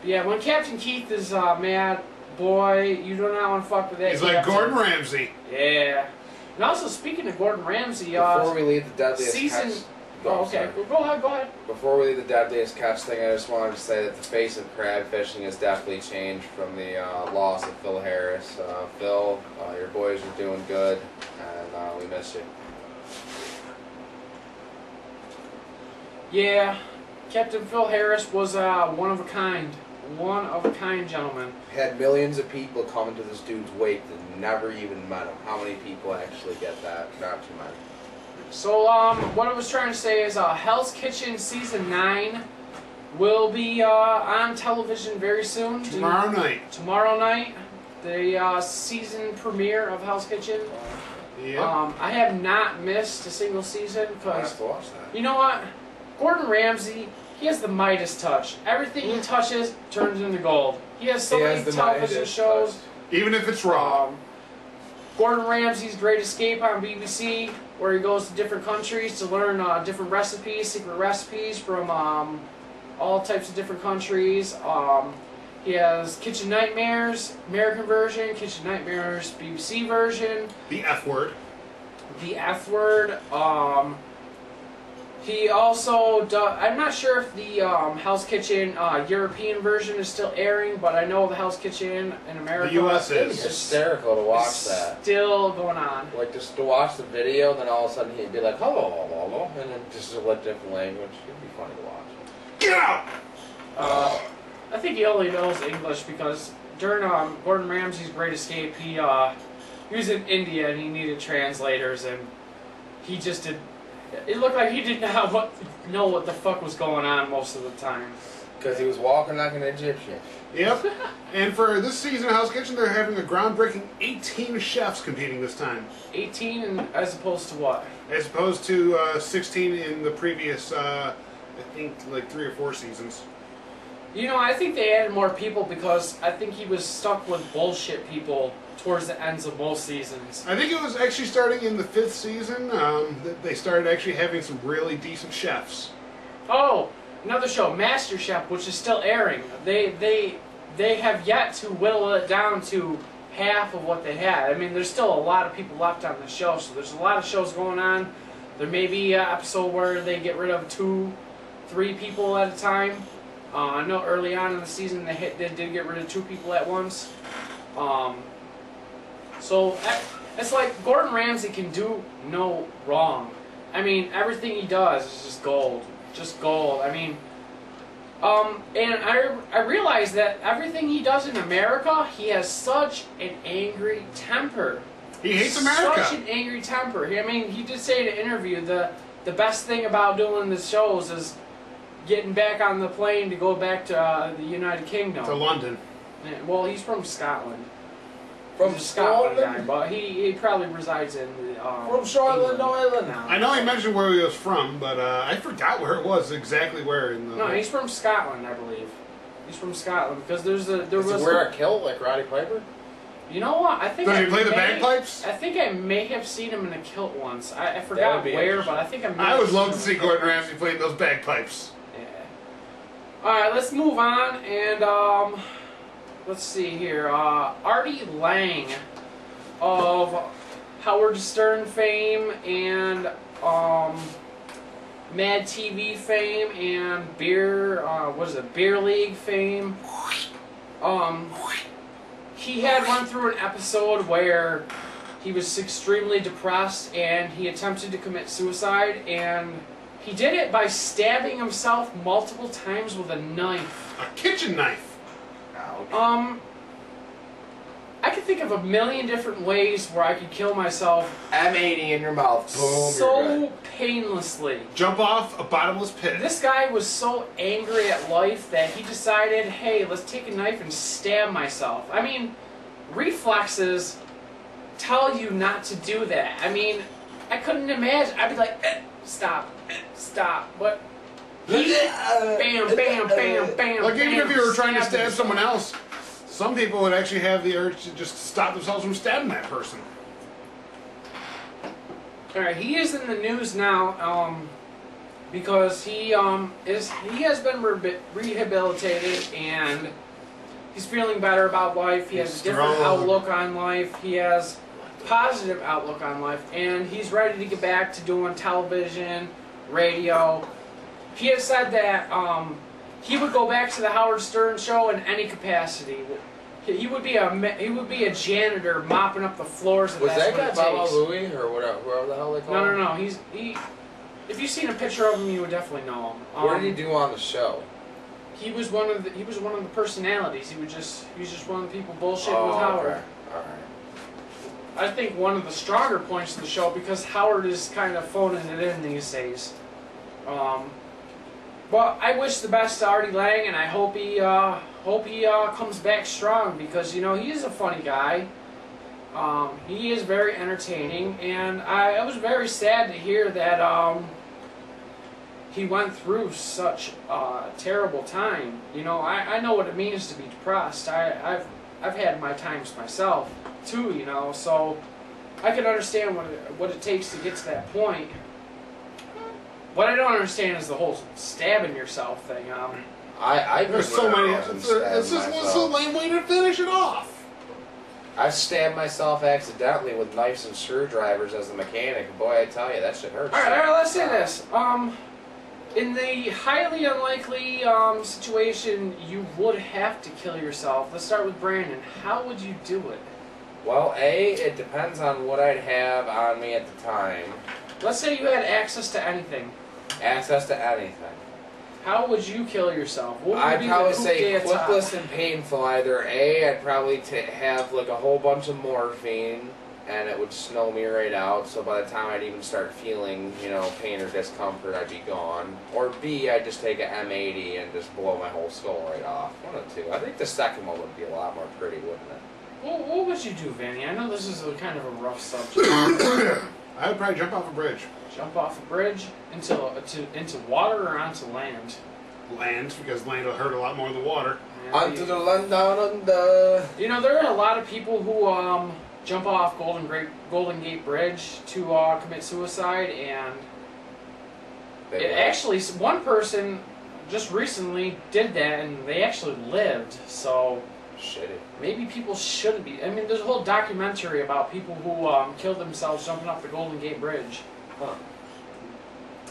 yeah, when Captain Keith is mad, boy, you do not want to fuck with that. He's like Gordon Ramsay. Yeah. And also, speaking of Gordon Ramsay, Before we leave the Deadliest season. Catch... Oh, okay. Well, go ahead. Before we leave the Deadliest Catch thing, I just wanted to say that the face of crab fishing has definitely changed from the loss of Phil Harris. Phil, your boys are doing good, and we miss you. Yeah, Captain Phil Harris was one of a kind. One of a kind gentleman. Had millions of people coming to this dude's wake that never even met him. How many people actually get that? Not too many. So, what I was trying to say is Hell's Kitchen Season 9 will be on television very soon. Tomorrow night. Tomorrow night, the season premiere of Hell's Kitchen. Yeah. I have not missed a single season, I because, have to watch that. you know what? Gordon Ramsay, he has the Midas touch. Everything he touches turns into gold. He has so many television shows. Even if it's raw. Gordon Ramsay's Great Escape on BBC, where he goes to different countries to learn different recipes, secret recipes from all types of different countries. He has Kitchen Nightmares, American version, Kitchen Nightmares, BBC version. The F word. The F word. He also does, I'm not sure if the Hell's Kitchen European version is still airing, but I know the Hell's Kitchen in America. The US It's is. hysterical to watch that. Still going on. Like, just to watch the video, then all of a sudden he'd be like, hello, hello, hello, and then just a different language. It'd be funny to watch. Get out! I think he only knows English because during Gordon Ramsay's Great Escape, he was in India and he needed translators, and he just did. It looked like he didn't know what the fuck was going on most of the time. Because he was walking like an Egyptian. Yep. And for this season of Hell's Kitchen, they're having a groundbreaking 18 chefs competing this time. 18 as opposed to what? As opposed to 16 in the previous, I think, like 3 or 4 seasons. You know, I think they added more people because I think he was stuck with bullshit people towards the ends of most seasons. I think it was actually starting in the 5th season that they started actually having some really decent chefs. Oh, another show, MasterChef, which is still airing. They have yet to whittle it down to half of what they had. I mean, there's still a lot of people left on the show, so there's a lot of shows going on. There may be an episode where they get rid of 2, 3 people at a time. I know early on in the season they did get rid of 2 people at once. So it's like Gordon Ramsay can do no wrong. I mean, everything he does is just gold. Just gold. I mean, and I realize that everything he does in America, he has such an angry temper. He hates America. Such an angry temper. I mean, he did say in an interview the best thing about doing the shows is getting back on the plane to go back to the United Kingdom. To London. Yeah, well, he's from Scotland. From He's a Scotland guy, Scotland? but he probably resides in From Charlotte, England Island. now. I know he mentioned where he was from, but I forgot where it was, exactly where. In the No, he's from Scotland, I believe. He's from Scotland because there Does was. he wear a kilt like Roddy Piper? You know what? I think Does I he play the may- bagpipes? I think I may have seen him in a kilt once. I That forgot would be where, interesting. but I think I may I have would seen love him to in see a kilt. Gordon Ramsay playing those bagpipes. Yeah. Alright, let's move on and let's see here. Artie Lange of Howard Stern fame and Mad TV fame and Beer League fame. He had run through an episode where he was extremely depressed and he attempted to commit suicide, and he did it by stabbing himself multiple times with a knife. A kitchen knife. Ouch. I could think of a million different ways where I could kill myself M80 in your mouth. Boom. You're so good. painlessly. Jump off a bottomless pit. This guy was so angry at life that he decided, hey, let's take a knife and stab myself. I mean, reflexes tell you not to do that. I mean, I couldn't imagine. I'd be like, stop, but he, bam, bam, bam, bam, Like, even bam, if you were trying to stabbed stab himself. someone else, some people would actually have the urge to just stop themselves from stabbing that person. Alright, he is in the news now because he has been rehabilitated and he's feeling better about life. He has He's a different strong. outlook on life. He has positive outlook on life, and he's ready to get back to doing television, radio. He has said that he would go back to the Howard Stern show in any capacity. He would be a janitor mopping up the floors. Was that guy what it Baba takes. Louie or whatever, whoever the hell they call him? No. He. If you've seen a picture of him, you would definitely know him. What did he do on the show? He was one of the personalities. He was just one of the people bullshitting with Oh, Howard. okay. Alright. I think one of the stronger points of the show, because Howard is kind of phoning it in these days. But I wish the best to Artie Lange, and I hope he comes back strong, because he is a funny guy. He is very entertaining, and I was very sad to hear that he went through such a terrible time. I know what it means to be depressed. I've had my times myself too, so I can understand what it takes to get to that point. What I don't understand is the whole stabbing yourself thing. There's so many. It's just a lame way to finish it off. I stabbed myself accidentally with knives and screwdrivers as a mechanic. Boy, I tell you, that shit hurts. All right, let's say this. In the highly unlikely situation, you would have to kill yourself. Let's start with Brandon. How would you do it? Well, it depends on what I'd have on me at the time. Let's say you had access to anything. Access to anything. How would you kill yourself? What would I'd be probably the coup say d'etat? quipless and painful. Either A, I'd probably have like a whole bunch of morphine, and it would snow me right out. So by the time I'd even start feeling, pain or discomfort, I'd be gone. Or B, I'd just take an M80 and just blow my whole skull right off. One of the two. I think the second one would be a lot more pretty, wouldn't it? Well, what would you do, Vanny? I know this is a kind of a rough subject. I would probably jump off a bridge. Jump off a bridge into water or onto land? Land, because land will hurt a lot more than water. Onto the land down under. There are a lot of people who jump off Golden Gate Bridge to commit suicide, and actually one person just recently did that, and they actually lived. So shitty. Maybe people shouldn't be. I mean, there's a whole documentary about people who killed themselves jumping off the Golden Gate Bridge. Huh.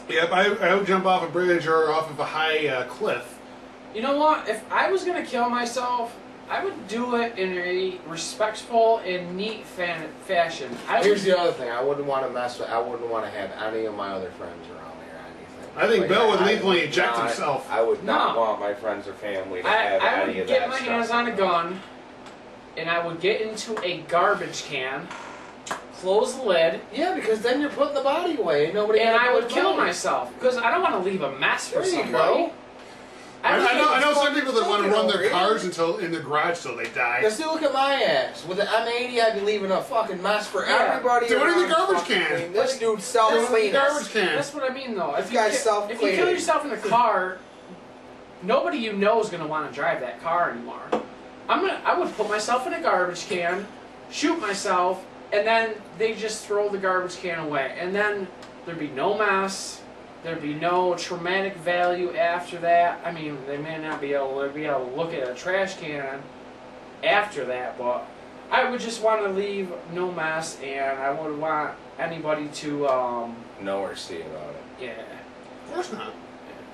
Yep, I would jump off a bridge or off of a high cliff. You know what? If I was going to kill myself, I would do it in a respectful and neat fashion. Here's the other thing. I wouldn't want to I wouldn't want to have any of my other friends around me or anything. I think Bill would legally eject himself. I would not want my friends or family to have any of that. I would get my hands on a gun, and I would get into a garbage can, close the lid. Yeah, because then you're putting the body away. And I would kill myself because I don't want to leave a mess for somebody. Go. I know some people that want to run their cars until in the garage till they die. Because look at my ass. With the M80, I'd be leaving a fucking mess for everybody. Do it in the garbage can. This dude self-cleans. Garbage can. That's what I mean, though. If you self-cleaning. kill yourself in a car, nobody you know is going to want to drive that car anymore. I would put myself in a garbage can, shoot myself, and then they just throw the garbage can away. And then there'd be no mess. There'd be no traumatic value after that. I mean, they may not be able to look at a trash can after that, but I would just want to leave no mess, and I wouldn't want anybody to know or see about it. Yeah. Of course not.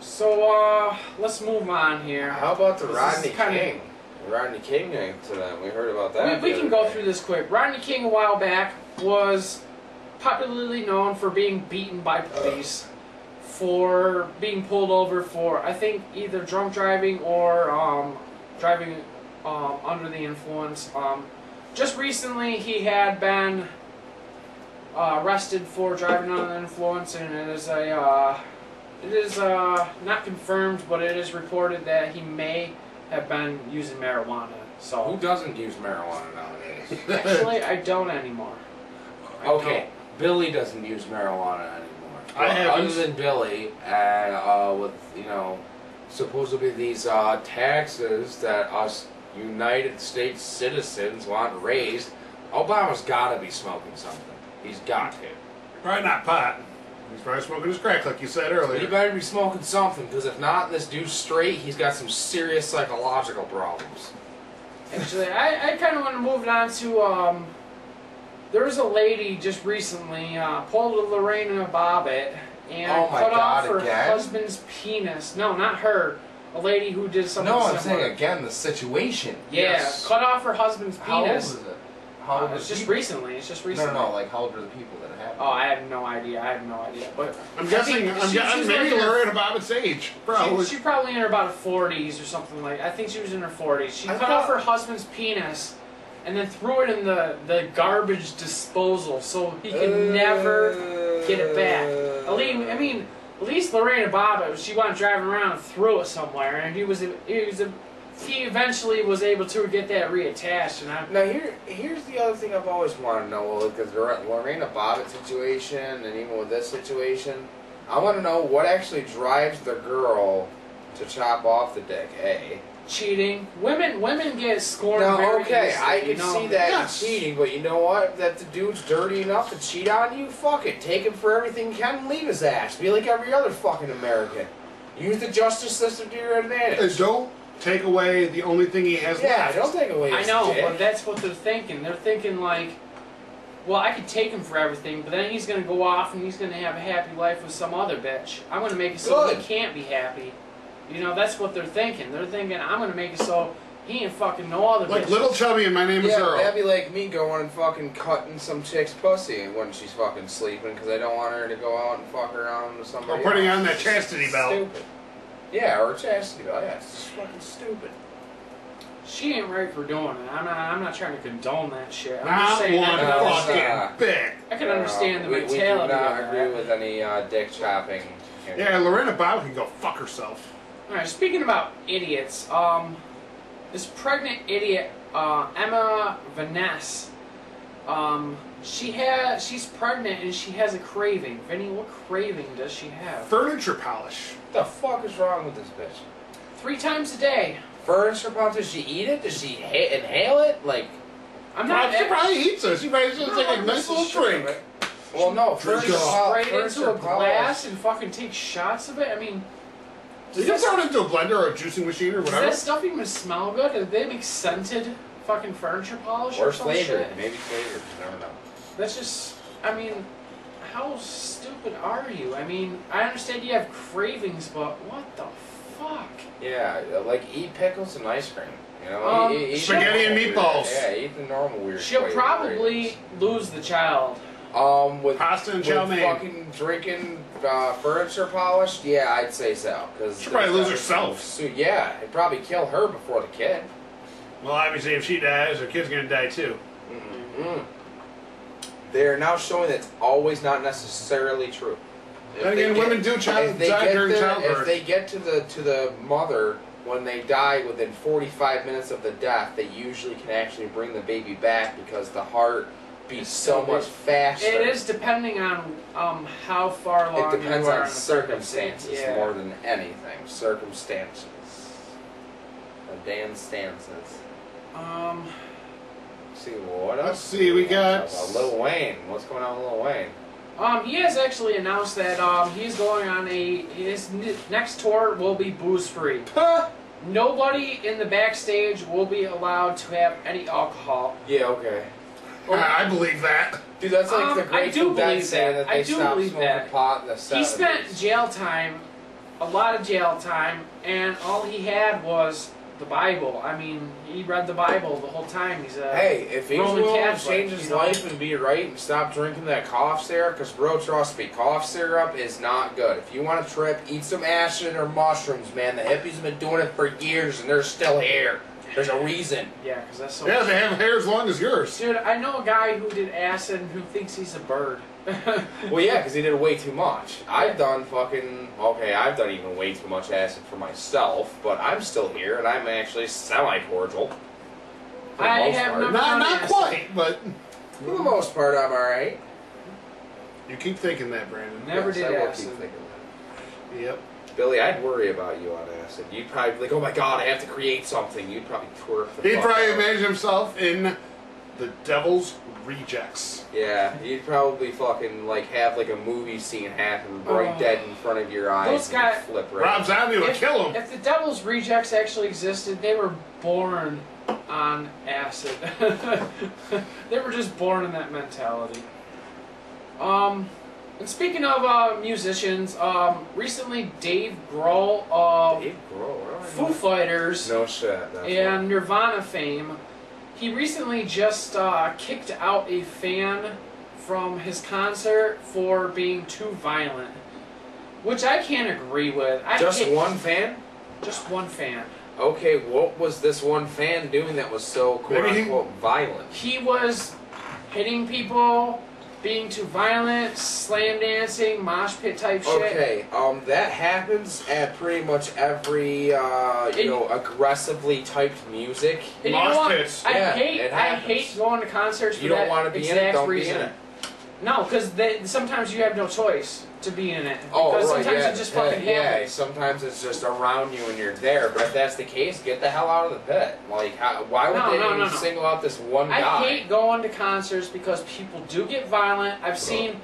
So let's move on here. How about the Rodney King? Rodney King incident. We heard about that. We can go through this quick. Rodney King a while back was popularly known for being beaten by police. For being pulled over for, I think, either drunk driving or driving under the influence. Just recently, he had been arrested for driving under the influence, and it is not confirmed, but it is reported that he may have been using marijuana. So who doesn't use marijuana nowadays? Actually, I don't anymore. Okay, Billy doesn't use marijuana anymore. Other than Billy, and with supposedly these taxes that us United States citizens want raised, Obama's got to be smoking something. He's got to. Probably not pot. He's probably smoking his crack, like you said earlier. He better be smoking something, because if not, this dude's straight. He's got some serious psychological problems. Actually, I kind of want to move it on to there was a lady just recently pulled a Lorena Bobbett and cut off her husband's penis. No, not her. A lady who did something similar. No, I'm saying again the situation. Yeah, yes. Cut off her husband's penis. How old is it? How old it's just recently. It's just recently. No, like how old are the people that have it? Oh, I have no idea. But I'm guessing. I'm maybe Lorena Bobbitt's age. Probably. She's probably in her about 40s or something like. I think she was in her 40s. She cut off her husband's penis and then threw it in the garbage disposal so he could never get it back. I mean, at least Lorena Bobbett, she went driving around and threw it somewhere, and he eventually was able to get that reattached. Now here's the other thing I've always wanted to know, because the Lorena Bobbett situation, and even with this situation, I want to know what actually drives the girl to chop off the dick. Cheating. Women get scorned. Now, very okay, easily, I can see that in cheating, but you know what? That the dude's dirty enough to cheat on you, fuck it. Take him for everything you can and leave his ass. Be like every other fucking American. Use the justice system to your advantage. Don't take away the only thing he has left. Don't take away his I know, dick. but that's what they're thinking. They're thinking like, well, I could take him for everything, but then he's going to go off and he's going to have a happy life with some other bitch. I'm going to make it so he can't be happy. You know, that's what they're thinking. They're thinking, I'm going to make it so he ain't fucking no other bitch. Like Little Chubby and My Name is Earl. That'd be like me going and fucking cutting some chick's pussy when she's fucking sleeping because I don't want her to go out and fuck around with somebody Or putting else. on that chastity belt. Stupid. Yeah, or a chastity belt. Yeah, it's just fucking stupid. She ain't right for doing it. I'm not trying to condone that shit. I'm Not just saying one I can fucking bit. I can understand the we mentality do not of agree that. with any dick chopping. Yeah, Lorena Bobbett can go fuck herself. Alright, speaking about idiots, this pregnant idiot, Emma Vaness, she's pregnant and she has a craving. Vinny, what craving does she have? Furniture polish. What the fuck is wrong with this bitch? 3 times a day. Furniture polish? Does she eat it? Does she inhale it? Like, I'm not. She probably eats it. She probably just like a nice little drink. well, no, Just furniture spray it into a polish. glass and fucking take shots of it. I mean, You can throw it into a blender or a juicing machine or does whatever. that stuff even smell good? Do they make scented fucking furniture polish Or or some flavored. shit? Maybe flavored. I don't know. That's just. I mean, how stupid are you? I mean, I understand you have cravings, but what the fuck? Yeah, like eat pickles and ice cream. You know, eat spaghetti and weird- meatballs. Yeah, eat the normal weird. She'll flavor probably flavors. lose the child. With Pasta and with chow mein. fucking drinking furniture polish. Yeah, I'd say so. Cause She'll probably lose there's herself. Yeah, it'd probably kill her before the kid. Well, obviously, if she dies, her kid's gonna die too. Mm-hmm. They're now showing that it's always not necessarily true. If Then they again, get- women do if they die get during there- childbirth. If they get to the mother when they die within 45 minutes of the death, they usually can actually bring the baby back because the heart beats so much faster. It is depending on how far along It depends you are on in the circumstances pregnancy. Yeah. more than anything. Circumstances. The damn stances. See what else? Let's see, we got- Lil Wayne. What's going on with Lil Wayne? He has actually announced that he's going on his next tour will be booze free. Nobody in the backstage will be allowed to have any alcohol. Yeah, okay. I believe that. Dude, that's like the I Grateful do Dead believe saying that. that I they do stopped believe smoking that. pot in the 70s. He spent jail time, a lot of jail time, and all he had was the Bible. I mean, he read the Bible the whole time. He's a Hey, if he's Roman willing to Catholic, change his you know. life and be right and stop drinking that cough syrup, because bro, trust me, cough syrup is not good. If you want to trip, eat some acid or mushrooms, man. The hippies have been doing it for years and they're still here. There's a reason. yeah, because that's so. Yeah, they have hair as long as yours. Dude, I know a guy who did acid and who thinks he's a bird. Well, yeah, because he did way too much. I've done even way too much acid for myself, but I'm still here and I'm actually semi-cordial. For the I most have part. never- Not quite, but For the most part, I'm alright. you keep thinking that, Brandon. Never Yes, did I will acid. keep thinking that. Yep. Billy, I'd worry about you on acid. You'd probably be like, oh my god, I have to create something. You'd probably twerk the He'd fuck probably out. imagine himself in the Devil's Rejects. Yeah, you'd probably fucking like have like a movie scene happen right Oh. dead in front of your eyes. Those and guys- flip right. Rob Zombie would kill him. If the Devil's Rejects actually existed, they were born on acid. They were just born in that mentality. And speaking of musicians, recently Dave Grohl of Dave Grohl, where do I Foo know? Fighters No shit. That's and Nirvana fame, he recently just kicked out a fan from his concert for being too violent, which I can't agree with. just one fan? Just one fan. Okay, what was this one fan doing that was so quote Maybe he- unquote violent? He was hitting people, being too violent, slam dancing, mosh pit type shit. Okay, that happens at pretty much every aggressively typed music. And Mosh you know what? pits. I Yeah, hate it I happens. hate going to concerts for You don't that want to be in exact it, don't reason. be in it. No, because sometimes you have no choice to be in it. Oh, because right, sometimes yeah. it just fucking yeah, happens. sometimes it's just around you and you're there, but if that's the case, get the hell out of the pit. Like, why would No. they single out this one I guy? hate going to concerts because people do get violent. I've seen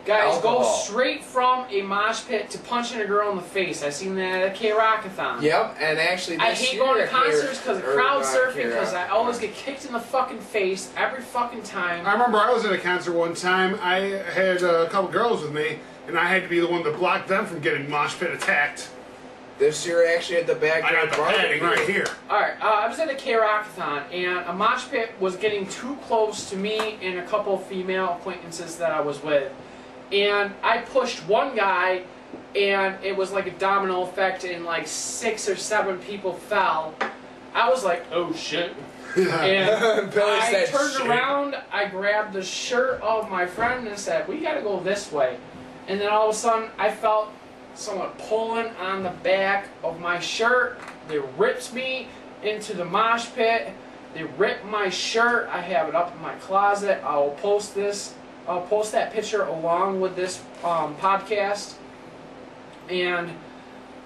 Guys, Alcohol. go straight from a mosh pit to punching a girl in the face. I seen that at K-Rockathon. Yep, and actually, I this hate year going to at concerts because of crowd surfing, because I always K-Rock. get kicked in the fucking face every fucking time. I remember I was at a concert one time. I had a couple girls with me, and I had to be the one to block them from getting mosh pit attacked. This year, actually, at the I backyard got the padding right here. Alright, I was at a K-Rockathon, and a mosh pit was getting too close to me and a couple female acquaintances that I was with. And I pushed one guy, and it was like a domino effect, and like 6 or 7 people fell. I was like, oh shit. And Billy I said, turned "Shit." around, I grabbed the shirt of my friend and said, we gotta go this way. And then all of a sudden, I felt someone pulling on the back of my shirt. They ripped me into the mosh pit. They ripped my shirt. I have it up in my closet. I'll post this. I'll post that picture along with this podcast. And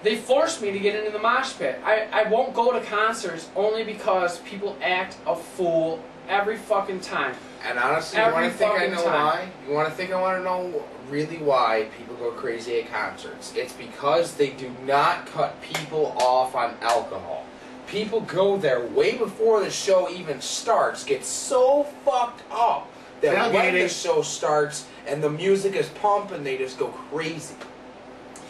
they forced me to get into the mosh pit. I won't go to concerts only because people act a fool every fucking time. And honestly, you Every want to think I fucking know time. why? You want to think I want to know really why people go crazy at concerts? It's because they do not cut people off on alcohol. People go there way before the show even starts, get so fucked up that when the show starts and the music is pumping, they just go crazy.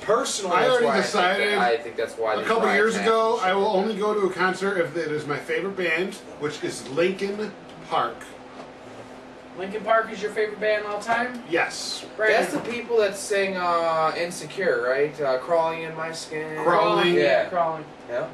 Personally, I that's already why decided I think that's why A couple years ago, I will only go to a concert if it is my favorite band, which is Linkin Park. Linkin Park is your favorite band of all time? Yes. Brandon? That's the people that sing Insecure, right? Crawling in my skin. Crawling. Yeah, crawling. Yeah.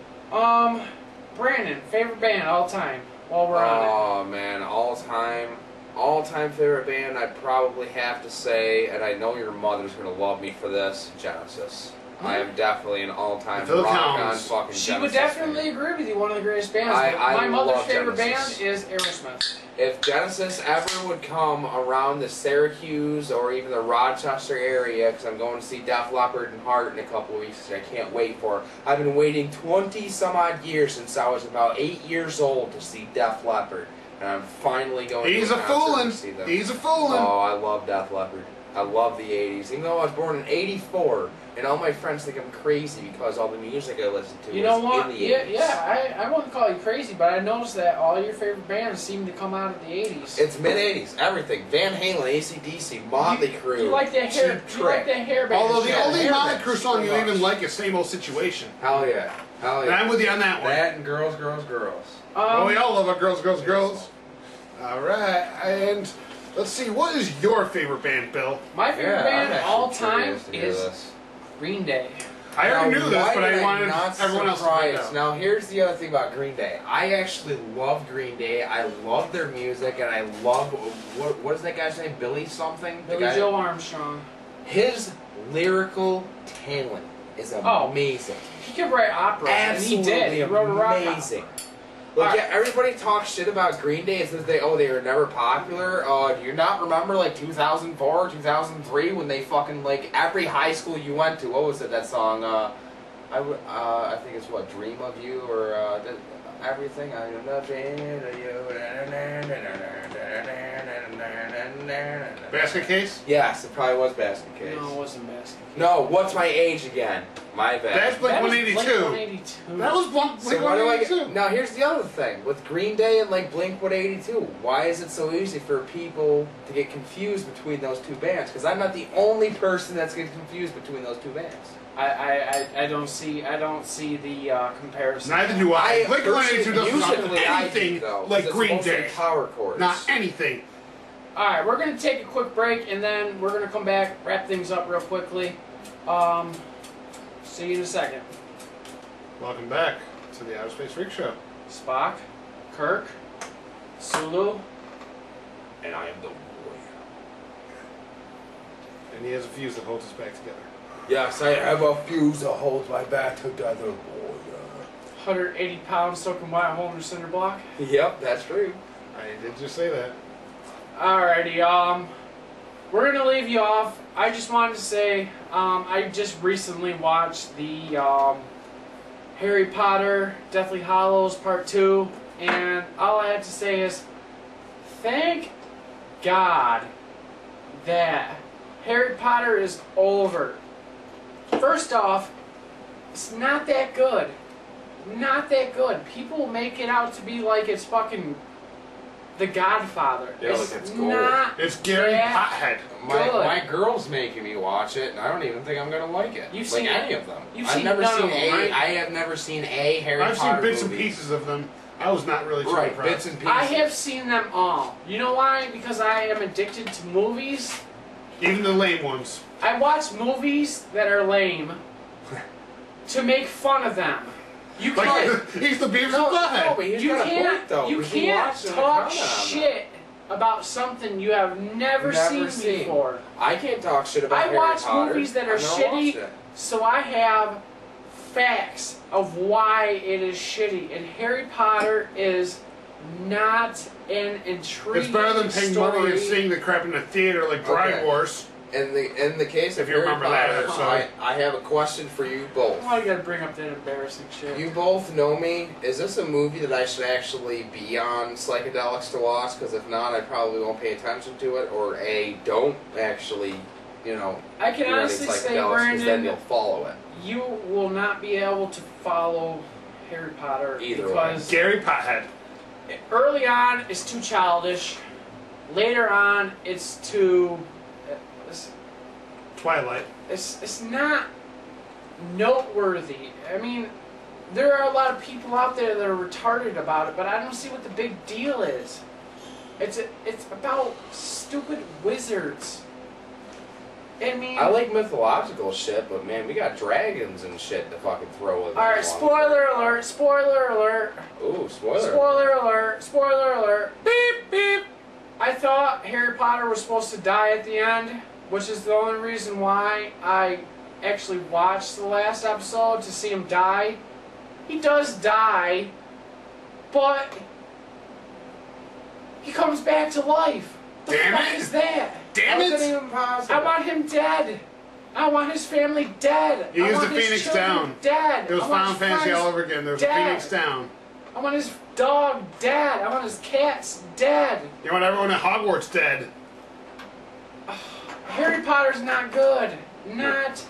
Brandon, favorite band of all time while we're on Oh man, all time favorite band, I'd probably have to say, and I know your mother's gonna love me for this, Genesis. I am definitely an all-time If it rock on counts. fucking it. Genesis. She would definitely fan. agree with you, one of the greatest bands. I My mother's love favorite Genesis. band is Aerosmith. If Genesis ever would come around the Syracuse or even the Rochester area, because I'm going to see Def Leppard and Heart in a couple of weeks, which I can't wait for. I've been waiting 20 some odd years since I was about 8 years old to see Def Leppard. And I'm finally going He's to a a concert foolin'. to see them. He's a foolin'. Oh, I love Def Leppard. I love the 80s. Even though I was born in 84, and all my friends think I'm crazy because all the music I listen to You know is what? in the 80s. I wouldn't call you crazy, but I noticed that all your favorite bands seem to come out of the 80s. It's mid-80s, everything. Van Halen, AC/DC, Motley Crue, You like that hair? Cheap You like Trick. that hair band? Although the Yeah, only hair Motley bands Crue song you so much. even like is Same Old Situation. Hell yeah. Hell And yeah. I'm with you on that one. That and Girls, Girls, Girls. Oh, we all love our girls, girls, girls. All right, and let's see, what is your favorite band, Bill? My favorite I'm band of actually all time curious to hear is this. Green Day. I already Now, knew this, why but did I wanted not everyone else to find surprise? out. Now, here's the other thing about Green Day. I actually love Green Day. I love their music, and I love what is that guy's name? Billy something. The Billy guy- Joe Armstrong. His lyrical talent is Oh. amazing. He could write operas, Absolutely and he did. He wrote a rock amazing. opera. Like, Alright. yeah, everybody talks shit about Green Day as if they were never popular. Do you not remember like 2004, 2003 when they fucking like every high school you went to? What was it? That song? I think it's what Dream of You or Everything I Am Not Dreaming of You. Basket Case? Yes, it probably was Basket Case. No, it wasn't Basket Case. No, what's my age again? My bad. That's Blink That was 182. Blink-182. That was Blink So why do I 182. Now here's the other thing with Green Day and like Blink 182. Why is it so easy for people to get confused between those two bands? Because I'm not the only person that's getting confused between those two bands. I don't see the comparison. Neither do I. Blink personally, 182 doesn't sound musically, I anything do, though, 'cause like it's Green mostly Day. power chords. Not anything. All right, we're gonna take a quick break, and then we're gonna come back, wrap things up real quickly. See you in a second. Welcome back to the Outer Space Freak Show. Spock, Kirk, Sulu. And I am the warrior. And he has a fuse that holds us back together. Yes, I have a fuse that holds my back together, warrior. 180 pounds soaking wet home in cinder block. Yep, that's true. I did just say that. Alrighty, we're gonna leave you off. I just wanted to say, I just recently watched the Harry Potter Deathly Hallows Part 2, and all I had to say is, thank God that Harry Potter is over. First off, it's not that good. Not that good. People make it out to be like it's fucking The Godfather. Yeah, it's like it's gold. not. It's Gary that Pothead. good. My girl's making me watch it, and I don't even think I'm gonna like it. You've like seen any of them. You've I've seen never none seen of them, right? I have never seen a Harry I've Potter seen bits movie. and pieces of them. I was not really too Right, impressed. bits and pieces. I have seen them all. You know why? Because I am addicted to movies. Even the lame ones. I watch movies that are lame to make fun of them. You can't. Like, he's the Beavis and No, Butthead. but he's You got a can't. point, though. You We can can't watch it and talk comment on shit about something you have never seen before. that. I can't talk shit about I Harry watch Potter. movies that are I've never shitty, watched it. so I have facts of why it is shitty. And Harry Potter is not an intriguing It's better than paying story. money and seeing the crap in the theater like Bride Okay. Wars. In the case If of you Harry remember that Potter, episode. I have a question for you both. Why you gotta bring up that embarrassing shit? You both know me. Is this a movie that I should actually be on psychedelics to watch? Because if not, I probably won't pay attention to it. Or A, don't actually, I can do any honestly say, psychedelics, 'cause then Brandon, you'll follow it. you will not be able to follow Harry Potter Either because Gary Pothead. early on it's too childish. Later on, it's too. Twilight. It's not noteworthy. I mean, there are a lot of people out there that are retarded about it, but I don't see what the big deal is. It's about stupid wizards. I mean, I like mythological shit, but man, we got dragons and shit to fucking throw in. all right, spoiler alert! Spoiler alert! Ooh, spoiler. Spoiler alert! Spoiler alert! Beep beep. I thought Harry Potter was supposed to die at the end, which is the only reason why I actually watched the last episode to see him die. He does die, but he comes back to life. The Damn fuck it. is that? Damn How's that it! even possible? I want him dead. I want his family dead. He I is want the his Phoenix children Down. Dead. It was I want Final his Fantasy friends all over again. There was a dead. Phoenix Down. I want his dog dead. I want his cats dead. You want everyone at Hogwarts dead. Harry Potter's not good. Not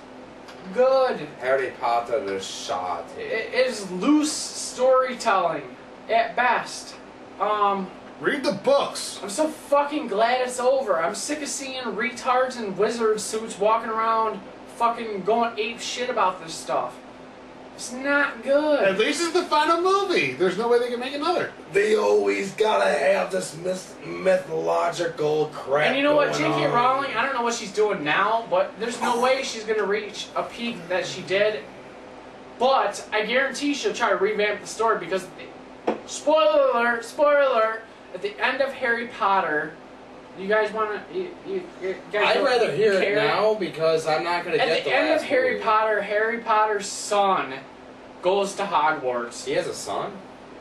good. Harry Potter is shot. It is loose storytelling at best. Read the books. I'm so fucking glad it's over. I'm sick of seeing retards in wizard suits walking around fucking going ape shit about this stuff. It's not good. At least it's the final movie. There's no way they can make another. They always gotta have this mythological crap. And you know what, going J.K. on. Rowling, I don't know what she's doing now, but there's no way she's going to reach a peak that she did. But I guarantee she'll try to revamp the story because, spoiler alert, at the end of Harry Potter, you guys want to, you guys I'd rather hear it care? now because I'm not gonna At get the the end last of Harry movie. Potter, Harry Potter's son goes to Hogwarts. He has a son?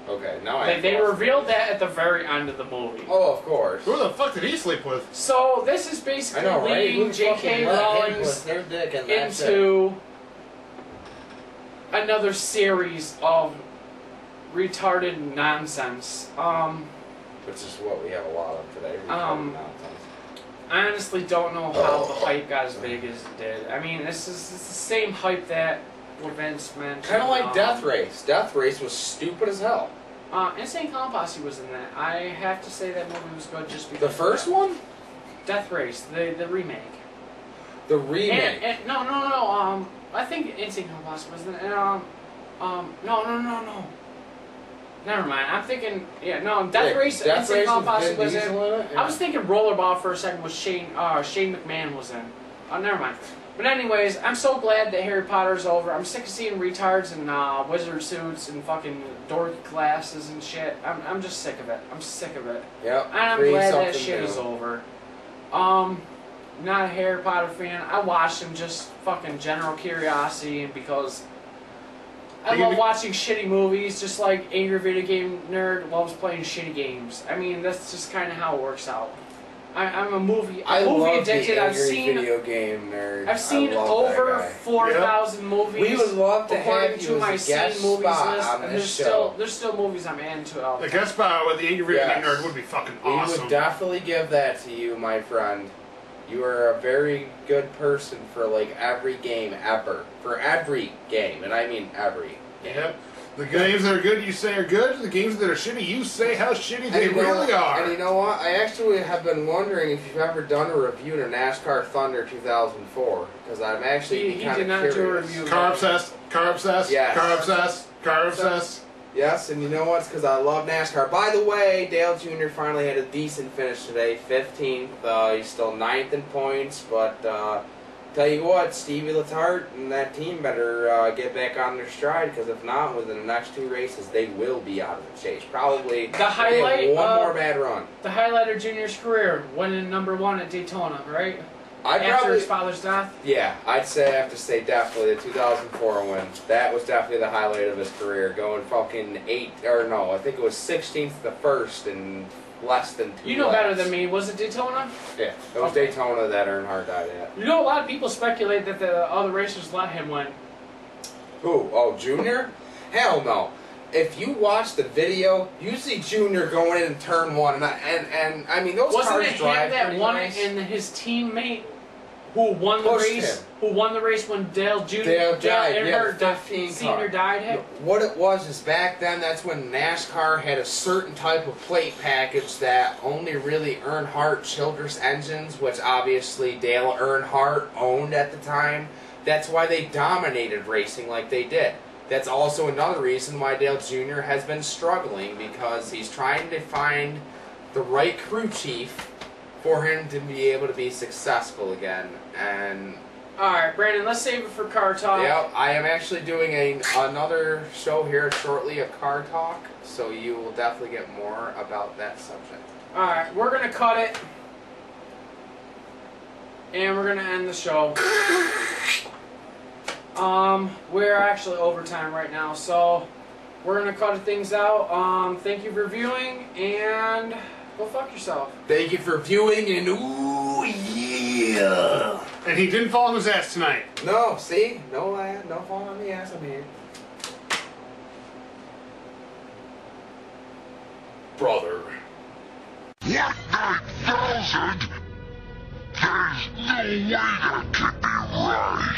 Okay, now I They revealed that at the very end of the movie. Oh, of course. Who the fuck did he sleep with? So this is I basically know, right? leading Who J.K. fucking let him Rowling's put their dick in that shit? into another series of retarded nonsense. Which is what we have a lot of today. I honestly don't know how the hype got as big as it did. I mean, it's the same hype that Vince mentioned. Kind of like Death Race. Death Race was stupid as hell. Insane Clown Posse was in that. I have to say that movie was good just because. The first of that. one? Death Race, the remake. The remake. And no. I think Insane Clown Posse was in it. No. Never mind. I'm thinking, Death Race, Death Insane Race Clown with Posse Vin was in. Diesel in it? I was thinking Rollerball for a second with Shane McMahon was in. Oh, never mind. But anyways, I'm so glad that Harry Potter's over. I'm sick of seeing retards in wizard suits and fucking dorky glasses and shit. I'm just sick of it. I'm sick of it. Yep. And I'm create glad that something shit new. is over. Not a Harry Potter fan. I watched him just fucking general curiosity and because I love watching shitty movies, just like Angry Video Game Nerd loves playing shitty games. I mean, that's just kind of how it works out. I'm a movie love addicted. the I've angry seen video game nerd. I've seen I love over that guy. 4,000 movies. We would love to according have to you my as a guest seen movies spot list, on and this show. there's still movies I'm into. All The the time. guest spot with the Angry Video Game Yes. Nerd would be fucking We awesome. would definitely give that to you, my friend. You are a very good person for like every game ever. For every game, and I mean every game. Yep. The games that are good, you say are good. The games that are shitty, you say how shitty they really are. And you know what? I actually have been wondering if you've ever done a review to NASCAR Thunder 2004, because I'm actually kind of curious. Do a review. Car obsessed. Car obsessed. Yes. Car obsessed. Car obsessed. Yes, and you know what? It's because I love NASCAR. By the way, Dale Jr. finally had a decent finish today, 15th. He's still 9th in points, but tell you what, Stevie Letarte and that team better get back on their stride, because if not, within the next 2 races, they will be out of the chase. Probably the highlight one more bad run. The highlight of Junior's career, winning #1 at Daytona, right? After his father's death? Yeah, I have to say definitely the 2004 win. That was definitely the highlight of his career. Going fucking I think it was 16th to 1st in less than 2 You know laps. better than me. Was it Daytona? Yeah, it was Daytona that Earnhardt died at. You know, a lot of people speculate that the other racers let him win. Who? Oh, Junior? Hell no. If you watch the video, you see Junior going in turn 1, and I mean those Wasn't cars it drive him that pretty won nice. it, and his teammate who won the Pushed race? him. Who won the race when Dale Dale died, Earnhardt yeah, 15 Senior car. died? Heck? What it was is back then, that's when NASCAR had a certain type of plate package that only really Earnhardt Childress engines, which obviously Dale Earnhardt owned at the time. That's why they dominated racing like they did. That's also another reason why Dale Jr. has been struggling, because he's trying to find the right crew chief for him to be able to be successful again. And Alright, Brandon, let's save it for car talk. yeah, I am actually doing another show here shortly, a car talk, so you will definitely get more about that subject. Alright, we're going to cut it. And we're going to end the show. We're actually overtime right now, so we're going to cut things out. Thank you for viewing, and go fuck yourself. Thank you for viewing, and ooh, yeah! And he didn't fall on his ass tonight. No, see? No falling on the ass, I'm here. Brother. 1,000? There's no way that can be right.